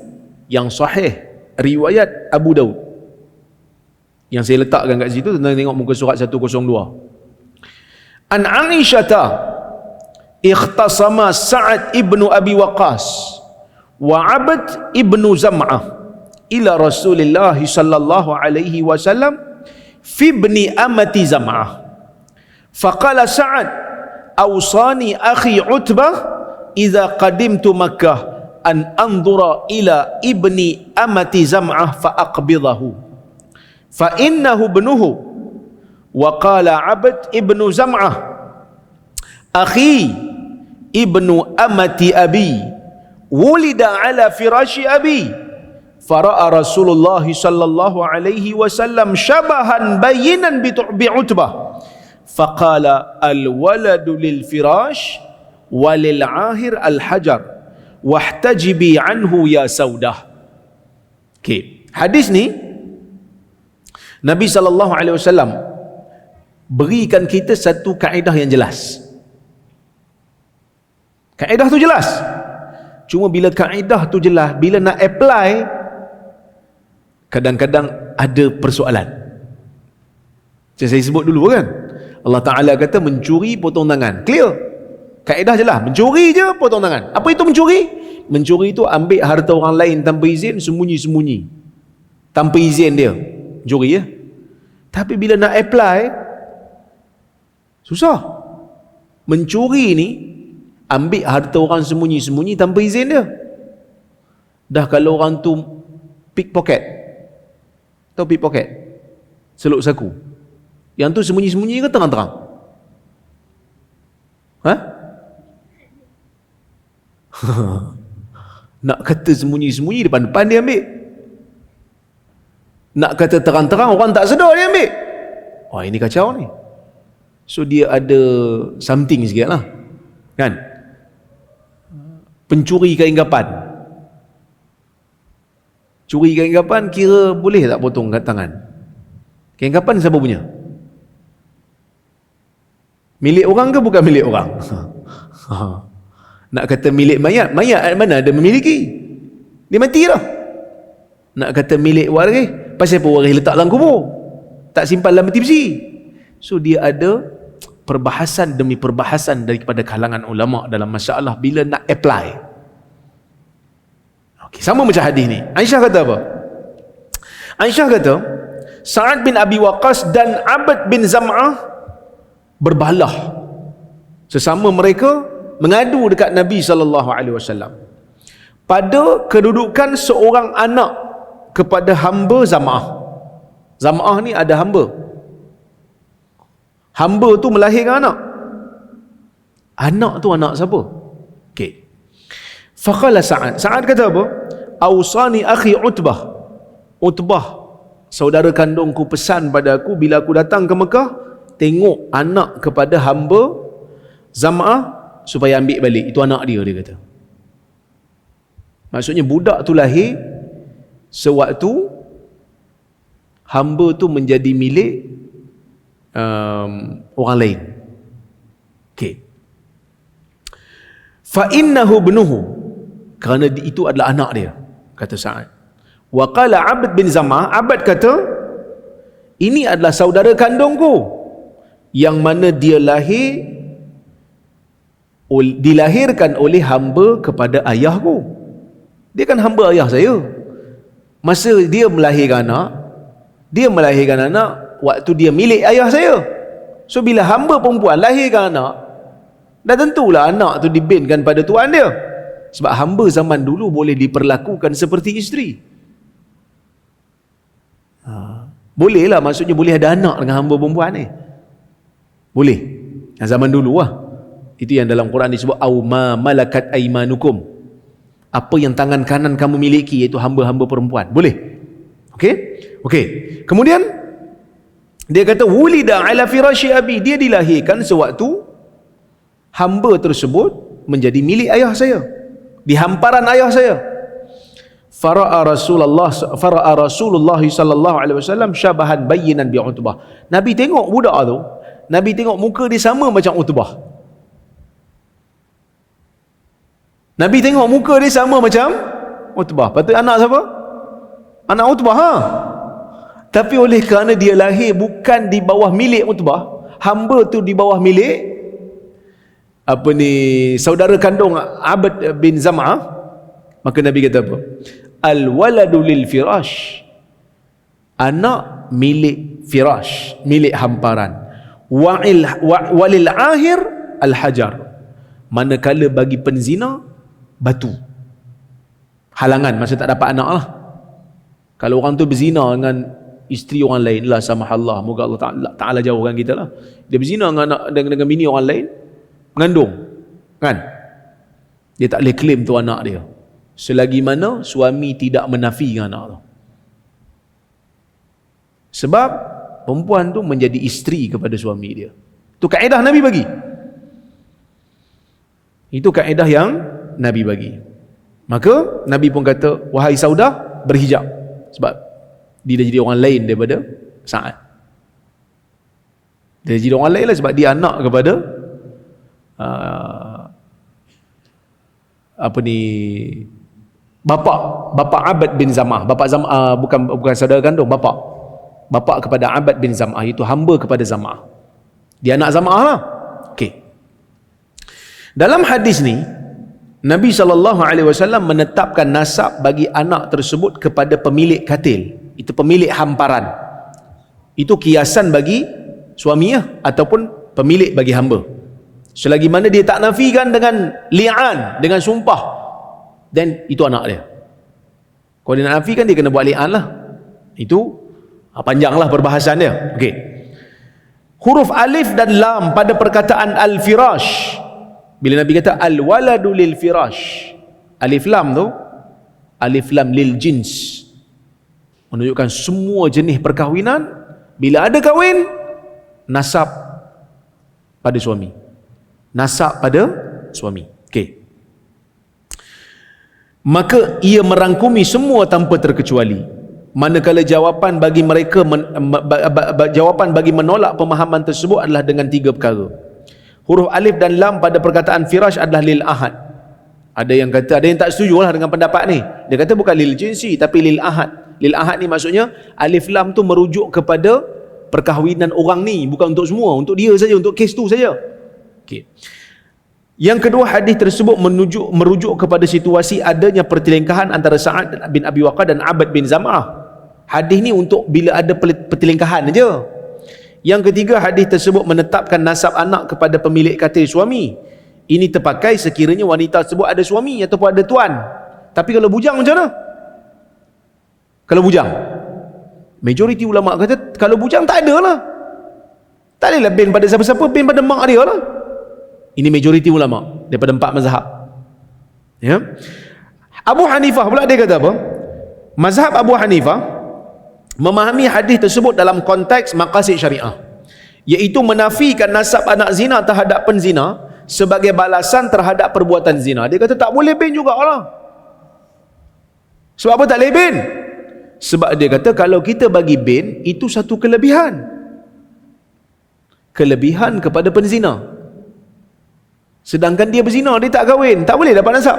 yang sahih riwayat Abu Daud. Yang saya letakkan kat situ, tentang tengok muka surat 102. An Aisyah ikhtasama Sa'ad ibnu Abi Waqqas wa Abd ibnu Zam'ah ila Rasulillah sallallahu alaihi wasallam fi ibni amati Zam'ah. Faqala Sa'ad awsani akhi Utbah idza qadimtu Makkah an anzura ila ibni amati Zam'ah fa aqbidahu fa innahu ibnuhu. Wa qala Abd ibnu Zam'ah akhi ibnu amati abi wulida ala firashi abi fara'a Rasulullah sallallahu alaihi wasallam syabahan bayinan bi Utbah faqala al waladu lil firash walil ahir al hajar wahtajibi anhu ya Saudah. Okey, hadis ni Nabi sallallahu alaihi wasallam berikan kita satu kaedah yang jelas. Kaedah tu jelas. Cuma bila kaedah tu jelas, bila nak apply, kadang-kadang ada persoalan. Macam saya sebut dulu kan, Allah Ta'ala kata mencuri potong tangan, clear, kaedah je lah, mencuri je potong tangan. Apa itu mencuri? Mencuri itu ambil harta orang lain tanpa izin, sembunyi-sembunyi, tanpa izin dia, mencuri ya. Tapi bila nak apply, susah. Mencuri ni ambil harta orang sembunyi-sembunyi tanpa izin dia. Dah kalau orang tu pickpocket, tahu pickpocket, seluk saku, yang tu sembunyi-sembunyi ke terang-terang? Ha? Nak kata sembunyi-sembunyi, depan-depan dia ambil. Nak kata terang-terang, orang tak sedar dia ambil. Wah, ini kacau ni. So dia ada something sikit lah kan. Pencuri kain kapan, curi kain kapan, kira boleh tak potong kat tangan? Kain kapan siapa punya? Milik orang ke bukan milik orang? Nak kata milik mayat, mayat mana ada memiliki, dia mati dah. Nak kata milik waris, pasal apa waris letak dalam kubur, tak simpan dalam peti besi? So dia ada perbahasan demi perbahasan daripada kalangan ulama dalam masalah bila nak apply. Okay, sama macam hadis ni. Aisyah kata apa? Aisyah kata Sa'ad bin Abi Waqqas dan Abd bin Zam'ah berbalah. Sesama mereka mengadu dekat Nabi SAW pada kedudukan seorang anak kepada hamba Zam'ah. Zam'ah ni ada hamba. Hamba tu melahirkan anak. Anak tu anak siapa? Okey. Faqala Sa'ad. Sa'ad kata apa? Ausani akhi Utbah. Utbah, saudara kandungku, pesan pada aku bila aku datang ke Mekah, tengok anak kepada hamba Zam'ah supaya ambil balik. Itu anak dia, dia kata. Maksudnya budak tu lahir sewaktu hamba tu menjadi milik orang lain. Okey. Fa innahu ibnuhu, kerana itu adalah anak dia, kata Sa'ad. Wa qala Abd bin Zam'ah, Abd kata ini adalah saudara kandungku yang mana dia dilahirkan oleh hamba kepada ayahku. Dia kan hamba ayah saya. Masa dia melahirkan anak waktu dia milik ayah saya. So bila hamba perempuan lahirkan anak, dah tentulah anak tu dibinkan pada tuan dia. Sebab hamba zaman dulu boleh diperlakukan seperti isteri. Boleh lah, maksudnya boleh ada anak dengan hamba perempuan ni. Boleh. Yang zaman dulu lah. Itu yang dalam Quran disebut au ma malakat aimanukum. Apa yang tangan kanan kamu miliki, iaitu hamba-hamba perempuan. Boleh. Okey? Okey. Kemudian dia kata wulida ala firashi abi, dia dilahirkan sewaktu hamba tersebut menjadi milik ayah saya, di hamparan ayah saya. Fara'a Rasulullah sallallahu alaihi wasallam syabahan bayyinan bi Utbah. Nabi tengok budak tu, Nabi tengok muka dia sama macam Utbah. Nabi tengok muka dia sama macam Utbah. Patut anak siapa? Anak Utbah, ha? Tapi oleh kerana dia lahir bukan di bawah milik Utbah, hamba tu di bawah milik saudara kandung Abd bin Zam'ah, maka Nabi kata apa? Al-waladu lil firash, anak milik firash, milik hamparan. Walil ahir al-hajar, manakala bagi penzina batu, halangan masa tak dapat anak lah. Kalau orang tu berzina dengan isteri orang lain, lah samahallah, moga Allah Ta'ala jauhkan kita lah. Dia berzina dengan bini orang lain, mengandung kan, dia tak boleh claim tu anak dia selagi mana suami tidak menafikan anak tu. Sebab perempuan tu menjadi isteri kepada suami dia. Itu kaedah Nabi bagi. Itu kaedah yang Nabi bagi. Maka Nabi pun kata, wahai Saudah, berhijab. Sebab dia dah jadi orang lain daripada Sa'ad. Dia jadi orang lain lah, sebab dia anak kepada bapa Abad bin Zam'ah, bukan saudara kandung, bapa kepada Abad bin Zam'ah, itu hamba kepada Zam'ah. Dia anak Zam'ah lah. Okey. Dalam hadis ni Nabi SAW menetapkan nasab bagi anak tersebut kepada pemilik katil, itu pemilik hamparan. Itu kiasan bagi suami ataupun pemilik bagi hamba. Selagi mana dia tak nafikan dengan li'an, dengan sumpah, then itu anak dia. Kalau dia nak nafikan, dia kena buat li'an lah. Itu panjanglah perbahasan dia. Okey. Huruf alif dan lam pada perkataan al-firash, bila Nabi kata al-waladu lil firash, alif lam tu, alif lam lil jins, menunjukkan semua jenis perkahwinan. Bila ada kahwin, nasab pada suami, nasab pada suami. Okey. Maka ia merangkumi semua tanpa terkecuali. Manakala jawapan bagi mereka jawapan bagi menolak pemahaman tersebut adalah dengan 3 perkara. Huruf alif dan lam pada perkataan firash adalah lil ahad. Ada yang kata, ada yang tak setuju lah dengan pendapat ni. Dia kata bukan lil jinsi tapi lil ahad. Lil ahad ni maksudnya alif lam tu merujuk kepada perkahwinan orang ni, bukan untuk semua, untuk dia saja, untuk kes tu saja. Okey. Yang kedua, hadis tersebut merujuk kepada situasi adanya pertelingkahan antara Sa'ad bin Abi Waqqas dan Abad bin Zam'ah. Hadis ni untuk bila ada pertelingkahan saja. Yang ketiga, hadis tersebut menetapkan nasab anak kepada pemilik katil suami. Ini terpakai sekiranya wanita tersebut ada suami ataupun ada tuan. Tapi kalau bujang macam mana? Kalau bujang, majoriti ulama kata kalau bujang tak ada lah, tak adalah bin pada siapa-siapa, bin pada mak dia lah. Ini majoriti ulama daripada 4 mazhab. Ya. Abu Hanifah pula dia kata apa? Mazhab Abu Hanifah memahami hadis tersebut dalam konteks maqasid syariah, iaitu menafikan nasab anak zina terhadap penzina sebagai balasan terhadap perbuatan zina. Dia kata tak boleh bin jugalah. Sebab apa tak boleh bin? Sebab dia kata kalau kita bagi bin, itu satu kelebihan kepada penzina. Sedangkan dia berzina, dia tak kahwin, tak boleh dapat nasab.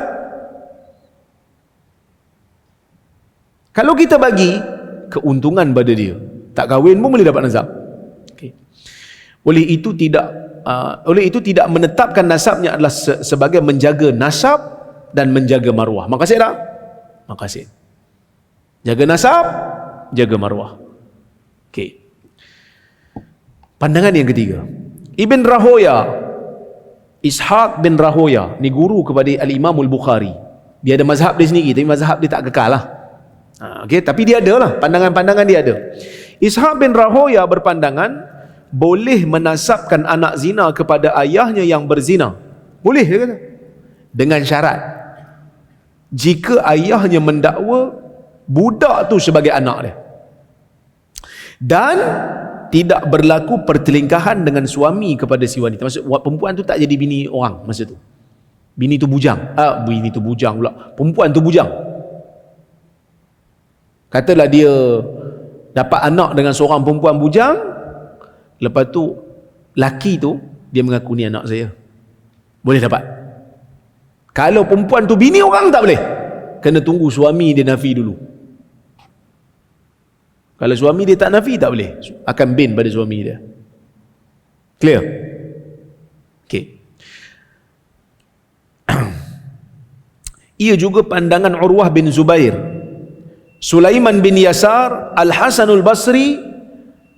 Kalau kita bagi keuntungan pada dia, tak kahwin pun boleh dapat nasab. Okay. Oleh itu tidak menetapkan nasabnya adalah sebagai menjaga nasab dan menjaga maruah. Makasih tak? Makasih. Jaga nasab, jaga maruah. Okey. Pandangan yang ketiga, Ibn Rahoya, Ishaq bin Rahoya, ni guru kepada Al-Imam Al-Bukhari. Dia ada mazhab dia sendiri, tapi mazhab dia tak kekal lah. Okay, tapi dia ada lah, pandangan-pandangan dia ada. Ishaq bin Rahoya berpandangan boleh menasabkan anak zina kepada ayahnya yang berzina. Boleh, dia kata, dengan syarat jika ayahnya mendakwa budak tu sebagai anak dia dan tidak berlaku pertelingkahan dengan suami kepada si wanita. Maksud perempuan tu tak jadi bini orang masa tu. Bini tu bujang. Bini tu bujang pula. Perempuan tu bujang. Katalah dia dapat anak dengan seorang perempuan bujang, lepas tu laki tu dia mengaku ni anak saya, boleh dapat. Kalau perempuan tu bini orang tak boleh, kena tunggu suami dia nafi dulu. Kalau suami dia tak nafi, tak boleh, akan bin pada suami dia. Clear? Okey. Ia juga pandangan Urwah bin Zubair, Sulaiman bin Yasar, Al-Hasanul Basri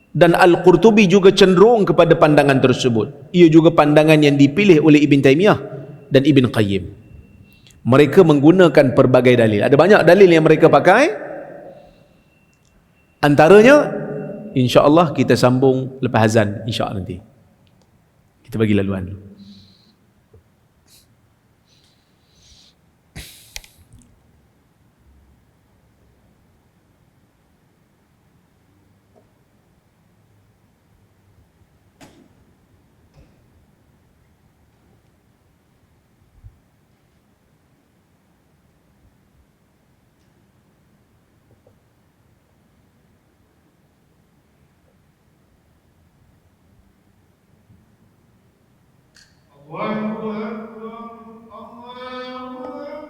dan Al-Qurtubi juga cenderung kepada pandangan tersebut. Ia juga pandangan yang dipilih oleh Ibn Taymiyah dan Ibn Qayyim. Mereka menggunakan pelbagai dalil. Ada banyak dalil yang mereka pakai. Antaranya, insya-Allah kita sambung lepas azan, insya-Allah nanti. Kita bagi laluan dulu. Allahu Akbar, Allahu Akbar.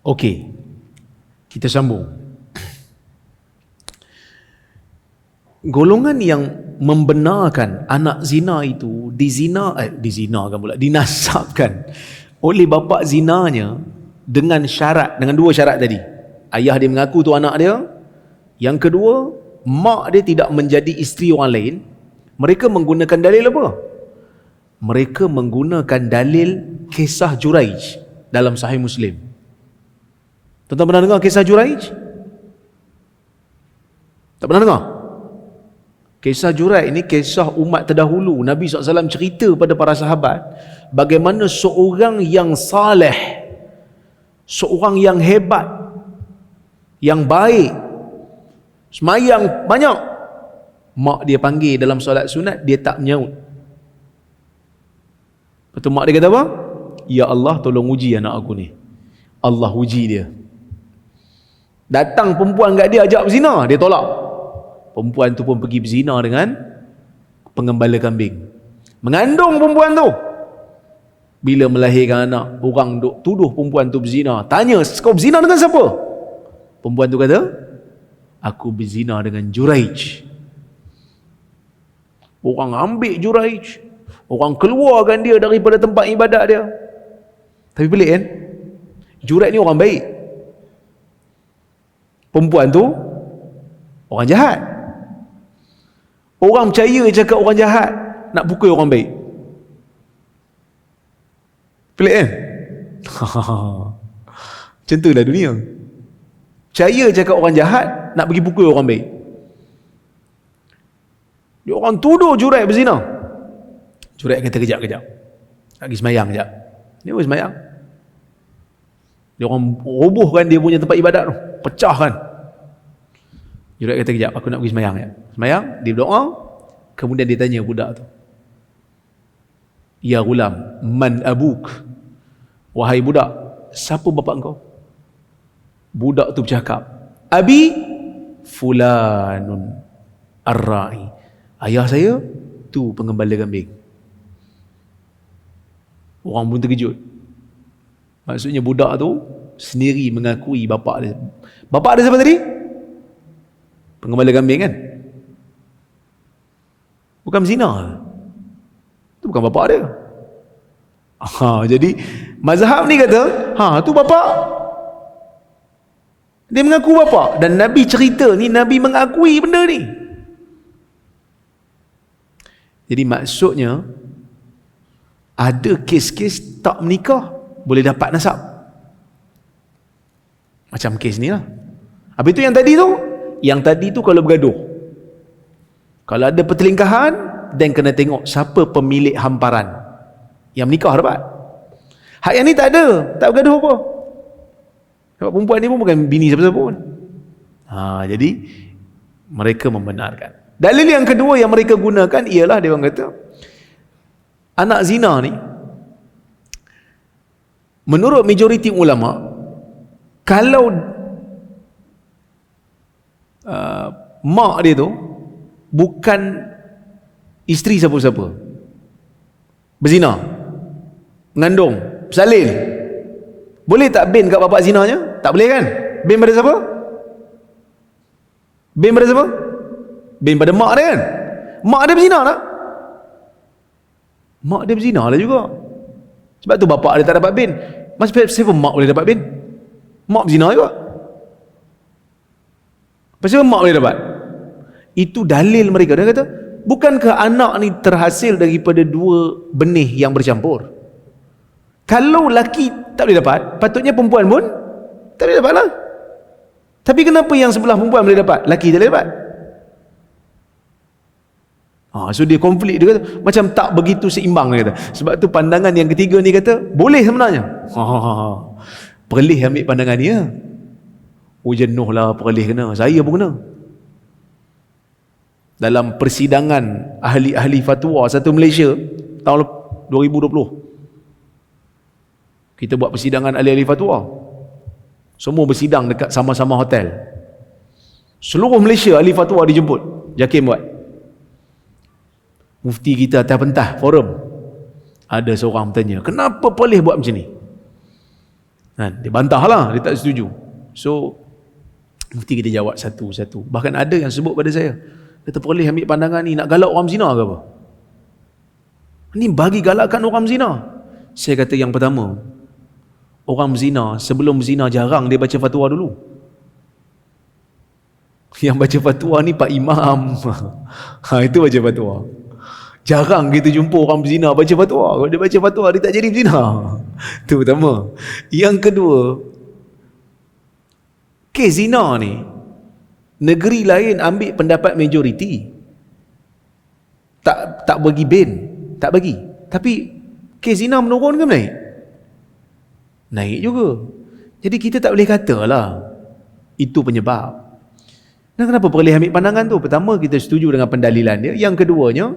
Okey, kita sambung. Golongan yang membenarkan anak zina itu dinasabkan oleh bapa zinanya dengan syarat, dengan dua syarat tadi. Ayah dia mengaku tu anak dia. Yang kedua, mak dia tidak menjadi isteri orang lain. Mereka menggunakan dalil apa? Mereka menggunakan dalil kisah Juraij dalam Sahih Muslim. Tuan-tuan pernah dengar kisah Juraij? Tak pernah dengar? Kisah Juraij ini kisah umat terdahulu. Nabi SAW cerita pada para sahabat bagaimana seorang yang saleh, seorang yang hebat, yang baik, semayang banyak, mak dia panggil dalam solat sunat, dia tak menyaut. Lepas tu mak dia kata apa? Ya Allah, tolong uji anak aku ni. Allah uji dia. Datang perempuan kat dia ajak berzina, dia tolak. Perempuan tu pun pergi berzina dengan pengembala kambing. Mengandung perempuan tu. Bila melahirkan anak, orang duk tuduh perempuan tu berzina. Tanya, kau berzina dengan siapa? Perempuan tu kata, aku berzina dengan Juraij. Orang ambil Juraij, orang keluarkan dia daripada tempat ibadat dia. Tapi pelik kan? Juraij ni orang baik. Perempuan tu orang jahat. Orang percaya cakap orang jahat nak pukul orang baik. Pelik kan? Macam tu lah dunia. Percaya cakap orang jahat nak pergi pukul orang baik. Dia orang tuduh Juraij berzina. Juraij kata kejap-kejap, nak pergi semayang kejap. Dia pergi semayang. Dia orang robohkan dia punya tempat ibadat tu, pecahkan. Juraij kata kejap, aku nak pergi semayang ya. Semayang, dia berdoa, kemudian dia tanya budak tu, ya gulam, man abuk? Wahai budak, siapa bapa engkau? Budak tu bercakap, abi fulanun ar-ra'i. Ayah saya tu pengembala kambing. Orang pun terkejut. Maksudnya budak tu sendiri mengakui bapa dia. Bapa dia siapa tadi? Pengembala kambing kan? Bukan berzina. Itu bukan bapa dia. Jadi mazhab ni kata, tu bapa. Dia mengaku bapa. Dan Nabi cerita ni, Nabi mengakui benda ni. Jadi maksudnya ada kes-kes tak menikah boleh dapat nasab. Macam kes ni lah. Habis tu yang tadi tu kalau bergaduh, kalau ada pertelingkahan, dan kena tengok siapa pemilik hamparan. Yang menikah dapat. Hak yang ni tak ada, tak bergaduh apa. Sebab perempuan ni pun bukan bini siapa-siapa pun. Jadi mereka membenarkan. Dalil yang kedua yang mereka gunakan ialah dia orang kata anak zina ni, menurut majoriti ulama, kalau mak dia tu bukan isteri siapa-siapa, berzina, mengandung, bersalin, boleh tak bin kat bapak zinanya? Tak boleh kan? Bin pada siapa? Bin pada siapa? Bin pada mak dia kan? Mak dia berzina tak? Mak dia berzina lah juga. Sebab tu bapak dia tak dapat bin. Siapa mak boleh dapat bin? Mak berzina juga. Pasal mak boleh dapat? Itu dalil mereka. Dia kata, bukankah anak ni terhasil daripada dua benih yang bercampur? Kalau laki tak boleh dapat, patutnya perempuan pun tak boleh dapat lah. Tapi kenapa yang sebelah perempuan boleh dapat, laki tak boleh dapat? So dia konflik, dia kata macam tak begitu seimbang, dia kata. Sebab tu pandangan yang ketiga ni kata boleh sebenarnya. Perlih ambil pandangan dia. Jenuh lah perlih kena, saya pun kena. Dalam persidangan ahli-ahli fatwa satu Malaysia tahun 2020, kita buat persidangan ahli-ahli fatwa, semua bersidang dekat sama-sama hotel. Seluruh Malaysia ahli fatwa dijemput, JAKIM buat. Mufti kita atas pentah forum, ada seorang bertanya, kenapa boleh buat macam ni? Dia bantah lah, dia tak setuju. So mufti kita jawab satu-satu. Bahkan ada yang sebut pada saya, kata boleh ambil pandangan ni nak galak orang zina ke apa? Ni bagi galakkan orang zina. Saya kata yang pertama, orang berzina sebelum berzina jarang dia baca fatwa dulu. Yang baca fatwa ni Pak Imam. Itu baca fatwa. Jarang kita jumpa orang berzina baca fatwa. Kalau dia baca fatwa, dia tak jadi berzina. Itu pertama. Yang kedua, kes zina ni, negeri lain ambil pendapat majoriti. Tak bagi ban. Tak bagi. Tapi kes zina menurun ke naik? Naik juga. Jadi kita tak boleh katalah itu penyebab. Dan kenapa boleh ambil pandangan tu? Pertama, kita setuju dengan pendalilan dia. Yang keduanya,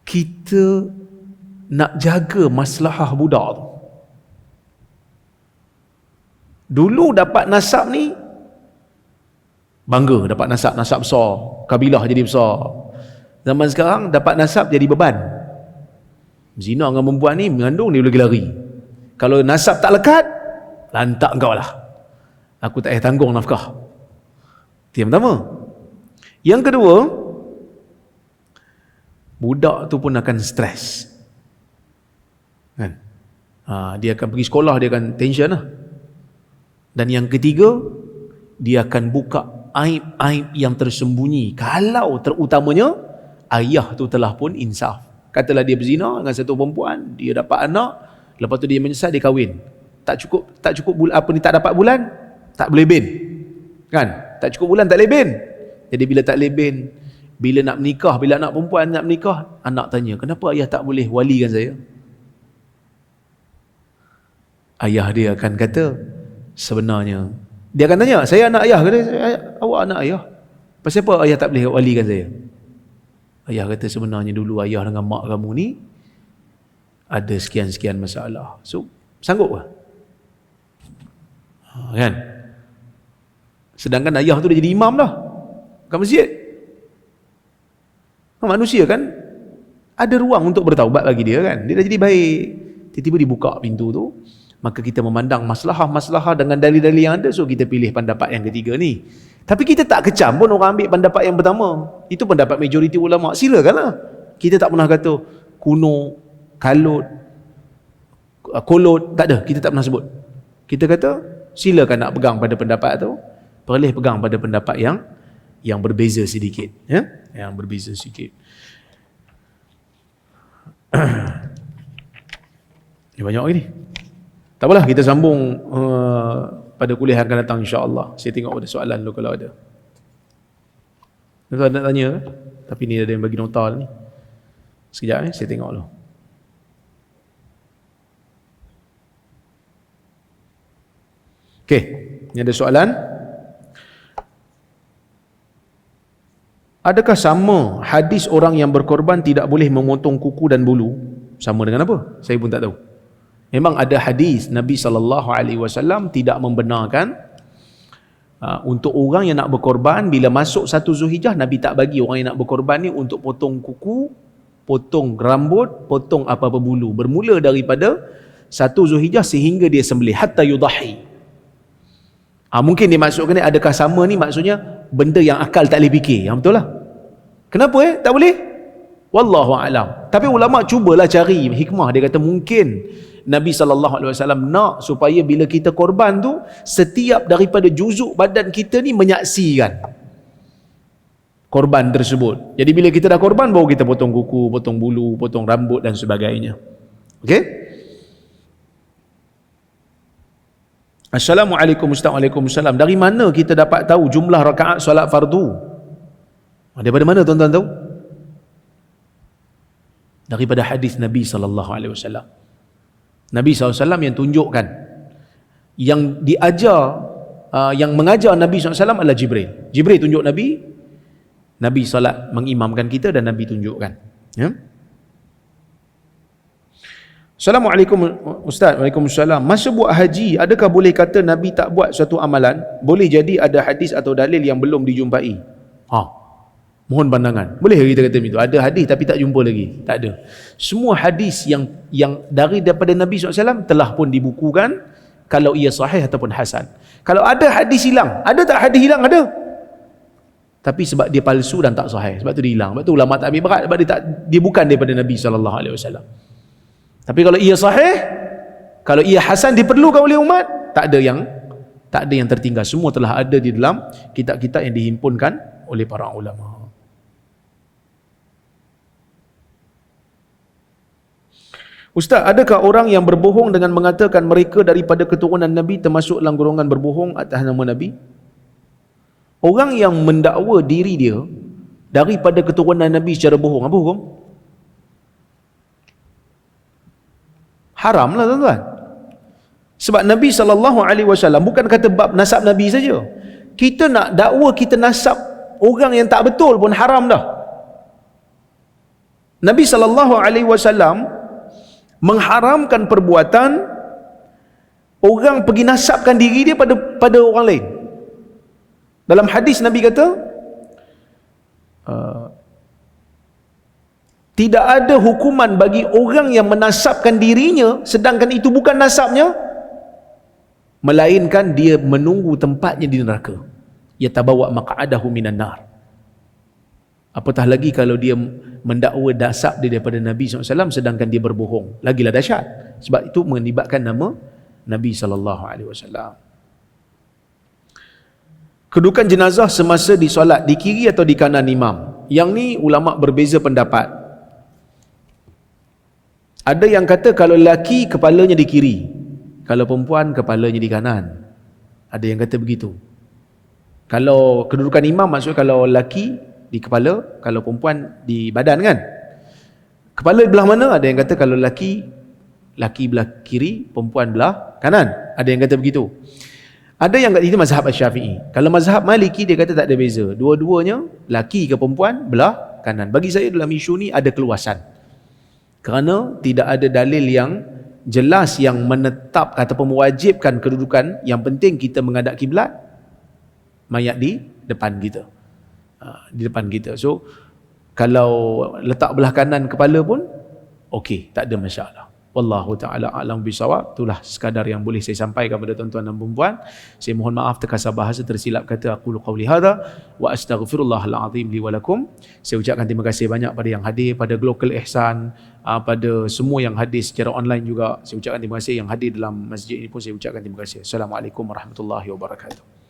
kita nak jaga maslahah budak tu. Dulu dapat nasab ni bangga, dapat nasab besar, kabilah jadi besar. Zaman sekarang dapat nasab jadi beban. Zina dengan perempuan ni, mengandung dia boleh lari. Kalau nasab tak lekat, lantak kau lah, aku tak payah tanggung nafkah. Itu yang pertama. Yang kedua, budak tu pun akan stres kan? Dia akan pergi sekolah, dia akan tension lah. Dan yang ketiga, dia akan buka aib-aib yang tersembunyi. Kalau terutamanya ayah tu telah pun insaf. Katalah dia berzina dengan satu perempuan, dia dapat anak, lepas tu dia menyesal, dia kahwin. Tak cukup bulan, tak dapat bulan, tak boleh bin. Kan? Tak cukup bulan, tak boleh bin. Jadi bila tak boleh bin, bila nak menikah, bila anak perempuan nak menikah, anak tanya, kenapa ayah tak boleh walikan saya? Ayah dia akan kata, sebenarnya, dia akan tanya, saya anak ayah ke? Awak anak ayah. Pasal apa ayah tak boleh walikan saya? Ayah kata, sebenarnya dulu ayah dengan mak kamu ni ada sekian-sekian masalah. So, sanggup ke? Kan? Sedangkan ayah tu dah jadi imam dah kat masjid. Manusia kan ada ruang untuk bertaubat bagi dia kan. Dia dah jadi baik. Tiba-tiba dibuka pintu tu. Maka kita memandang masalah-masalah dengan dalil-dalil yang ada. So kita pilih pendapat yang ketiga ni. Tapi kita tak kecam pun orang ambil pendapat yang pertama. Itu pendapat majoriti ulama. Silakanlah. Kita tak pernah kata kuno, kalut, kolot. Tak ada. Kita tak pernah sebut. Kita kata silakan nak pegang pada pendapat tu. Boleh pegang pada pendapat yang berbeza sedikit, ya, yang berbeza sedikit. Ini banyak lagi ni. Tak apalah, kita sambung pada kuliah yang akan datang insya-Allah. Saya tengok ada soalan dulu kalau ada. Tuan nak tanya, tapi ni ada yang bagi nota ni. Sekejap saya tengok dulu. Okey, ni ada soalan. Adakah sama hadis orang yang berkorban tidak boleh memotong kuku dan bulu? Sama dengan apa? Saya pun tak tahu. Memang ada hadis Nabi SAW tidak membenarkan untuk orang yang nak berkorban, bila masuk 1 Zulhijjah, Nabi tak bagi orang yang nak berkorban ni untuk potong kuku, potong rambut, potong apa-apa bulu. Bermula daripada 1 Zulhijjah sehingga dia sembelih, hatta yudahi. Mungkin dia masukkan ni, adakah sama ni maksudnya benda yang akal tak boleh fikir. Yang betul lah. Kenapa tak boleh? Wallahu a'lam. Tapi ulama cubalah cari hikmah. Dia kata mungkin Nabi SAW nak supaya bila kita korban tu, setiap daripada juzuk badan kita ni menyaksikan korban tersebut. Jadi bila kita dah korban, baru kita potong kuku, potong bulu, potong rambut dan sebagainya. Okey? Assalamualaikum Ustaz. Waalaikumsalam. Dari mana kita dapat tahu jumlah rakaat solat fardu? Daripada mana tuan-tuan tahu? Daripada hadis Nabi SAW. Nabi SAW yang tunjukkan, yang diajar, yang mengajar Nabi SAW adalah Jibril. Jibril tunjuk Nabi, Nabi salat mengimamkan kita dan Nabi tunjukkan. Ya? Assalamualaikum Ustaz. Waalaikumsalam. Masa buat haji, adakah boleh kata Nabi tak buat suatu amalan? Boleh jadi ada hadis atau dalil yang belum dijumpai. Mohon pandangan. Boleh kita kata begitu? Ada hadis tapi tak jumpa lagi? Tak ada. Semua hadis yang daripada Nabi SAW telah pun dibukukan, kalau ia sahih ataupun hasan. Kalau ada hadis hilang, ada tak hadis hilang? Ada. Tapi sebab dia palsu dan tak sahih, sebab tu dia hilang. Sebab tu ulama tak ambil berat, sebab dia bukan daripada Nabi SAW. Tapi kalau ia sahih, kalau ia hasan diperlukan oleh umat, tak ada yang tertinggal. Semua telah ada di dalam kitab-kitab yang dihimpunkan oleh para ulama. Ustaz, adakah orang yang berbohong dengan mengatakan mereka daripada keturunan Nabi termasuk dalam golongan berbohong atas nama Nabi? Orang yang mendakwa diri dia daripada keturunan Nabi secara bohong, apa hukum? Haram lah tuan-tuan. Sebab Nabi SAW bukan kata bab nasab Nabi saja. Kita nak dakwa kita nasab orang yang tak betul pun haram dah. Nabi SAW mengharamkan perbuatan orang pergi nasabkan diri dia pada orang lain. Dalam hadis Nabi kata, tidak ada hukuman bagi orang yang menasabkan dirinya sedangkan itu bukan nasabnya, melainkan dia menunggu tempatnya di neraka. Yatabawa maq'adahu minan nar. Apatah lagi kalau dia mendakwa nasab dia daripada Nabi SAW sedangkan dia berbohong. Lagilah dahsyat. Sebab itu melibatkan nama Nabi SAW. Kedudukan jenazah semasa disolat, di kiri atau di kanan imam? Yang ni ulama berbeza pendapat. Ada yang kata kalau lelaki kepalanya di kiri, kalau perempuan kepalanya di kanan. Ada yang kata begitu. Kalau kedudukan imam maksudnya kalau lelaki di kepala, kalau perempuan di badan kan. Kepala belah mana? Ada yang kata kalau laki belah kiri, perempuan belah kanan. Ada yang kata begitu. Ada yang kata itu mazhab Syafi'i. Kalau mazhab Maliki dia kata tak ada beza. Dua-duanya laki ke perempuan belah kanan. Bagi saya dalam isu ni ada keluasan. Kerana tidak ada dalil yang jelas yang menetap ataupun mewajibkan kedudukan. Yang penting kita menghadap kiblat, mayat di depan kita. Di depan kita. So kalau letak belah kanan kepala pun okey, tak ada masalah. Wallahu taala a'lam bisawab. Itulah sekadar yang boleh saya sampaikan kepada tuan-tuan dan puan-puan. Saya mohon maaf terkasar bahasa tersilap kata. Aqulu qauli hadza wa astaghfirullahal azim li wa lakum. Saya ucapkan terima kasih banyak pada yang hadir, pada Global Ihsan, pada semua yang hadir secara online juga. Saya ucapkan terima kasih, yang hadir dalam masjid ini pun saya ucapkan terima kasih. Assalamualaikum warahmatullahi wabarakatuh.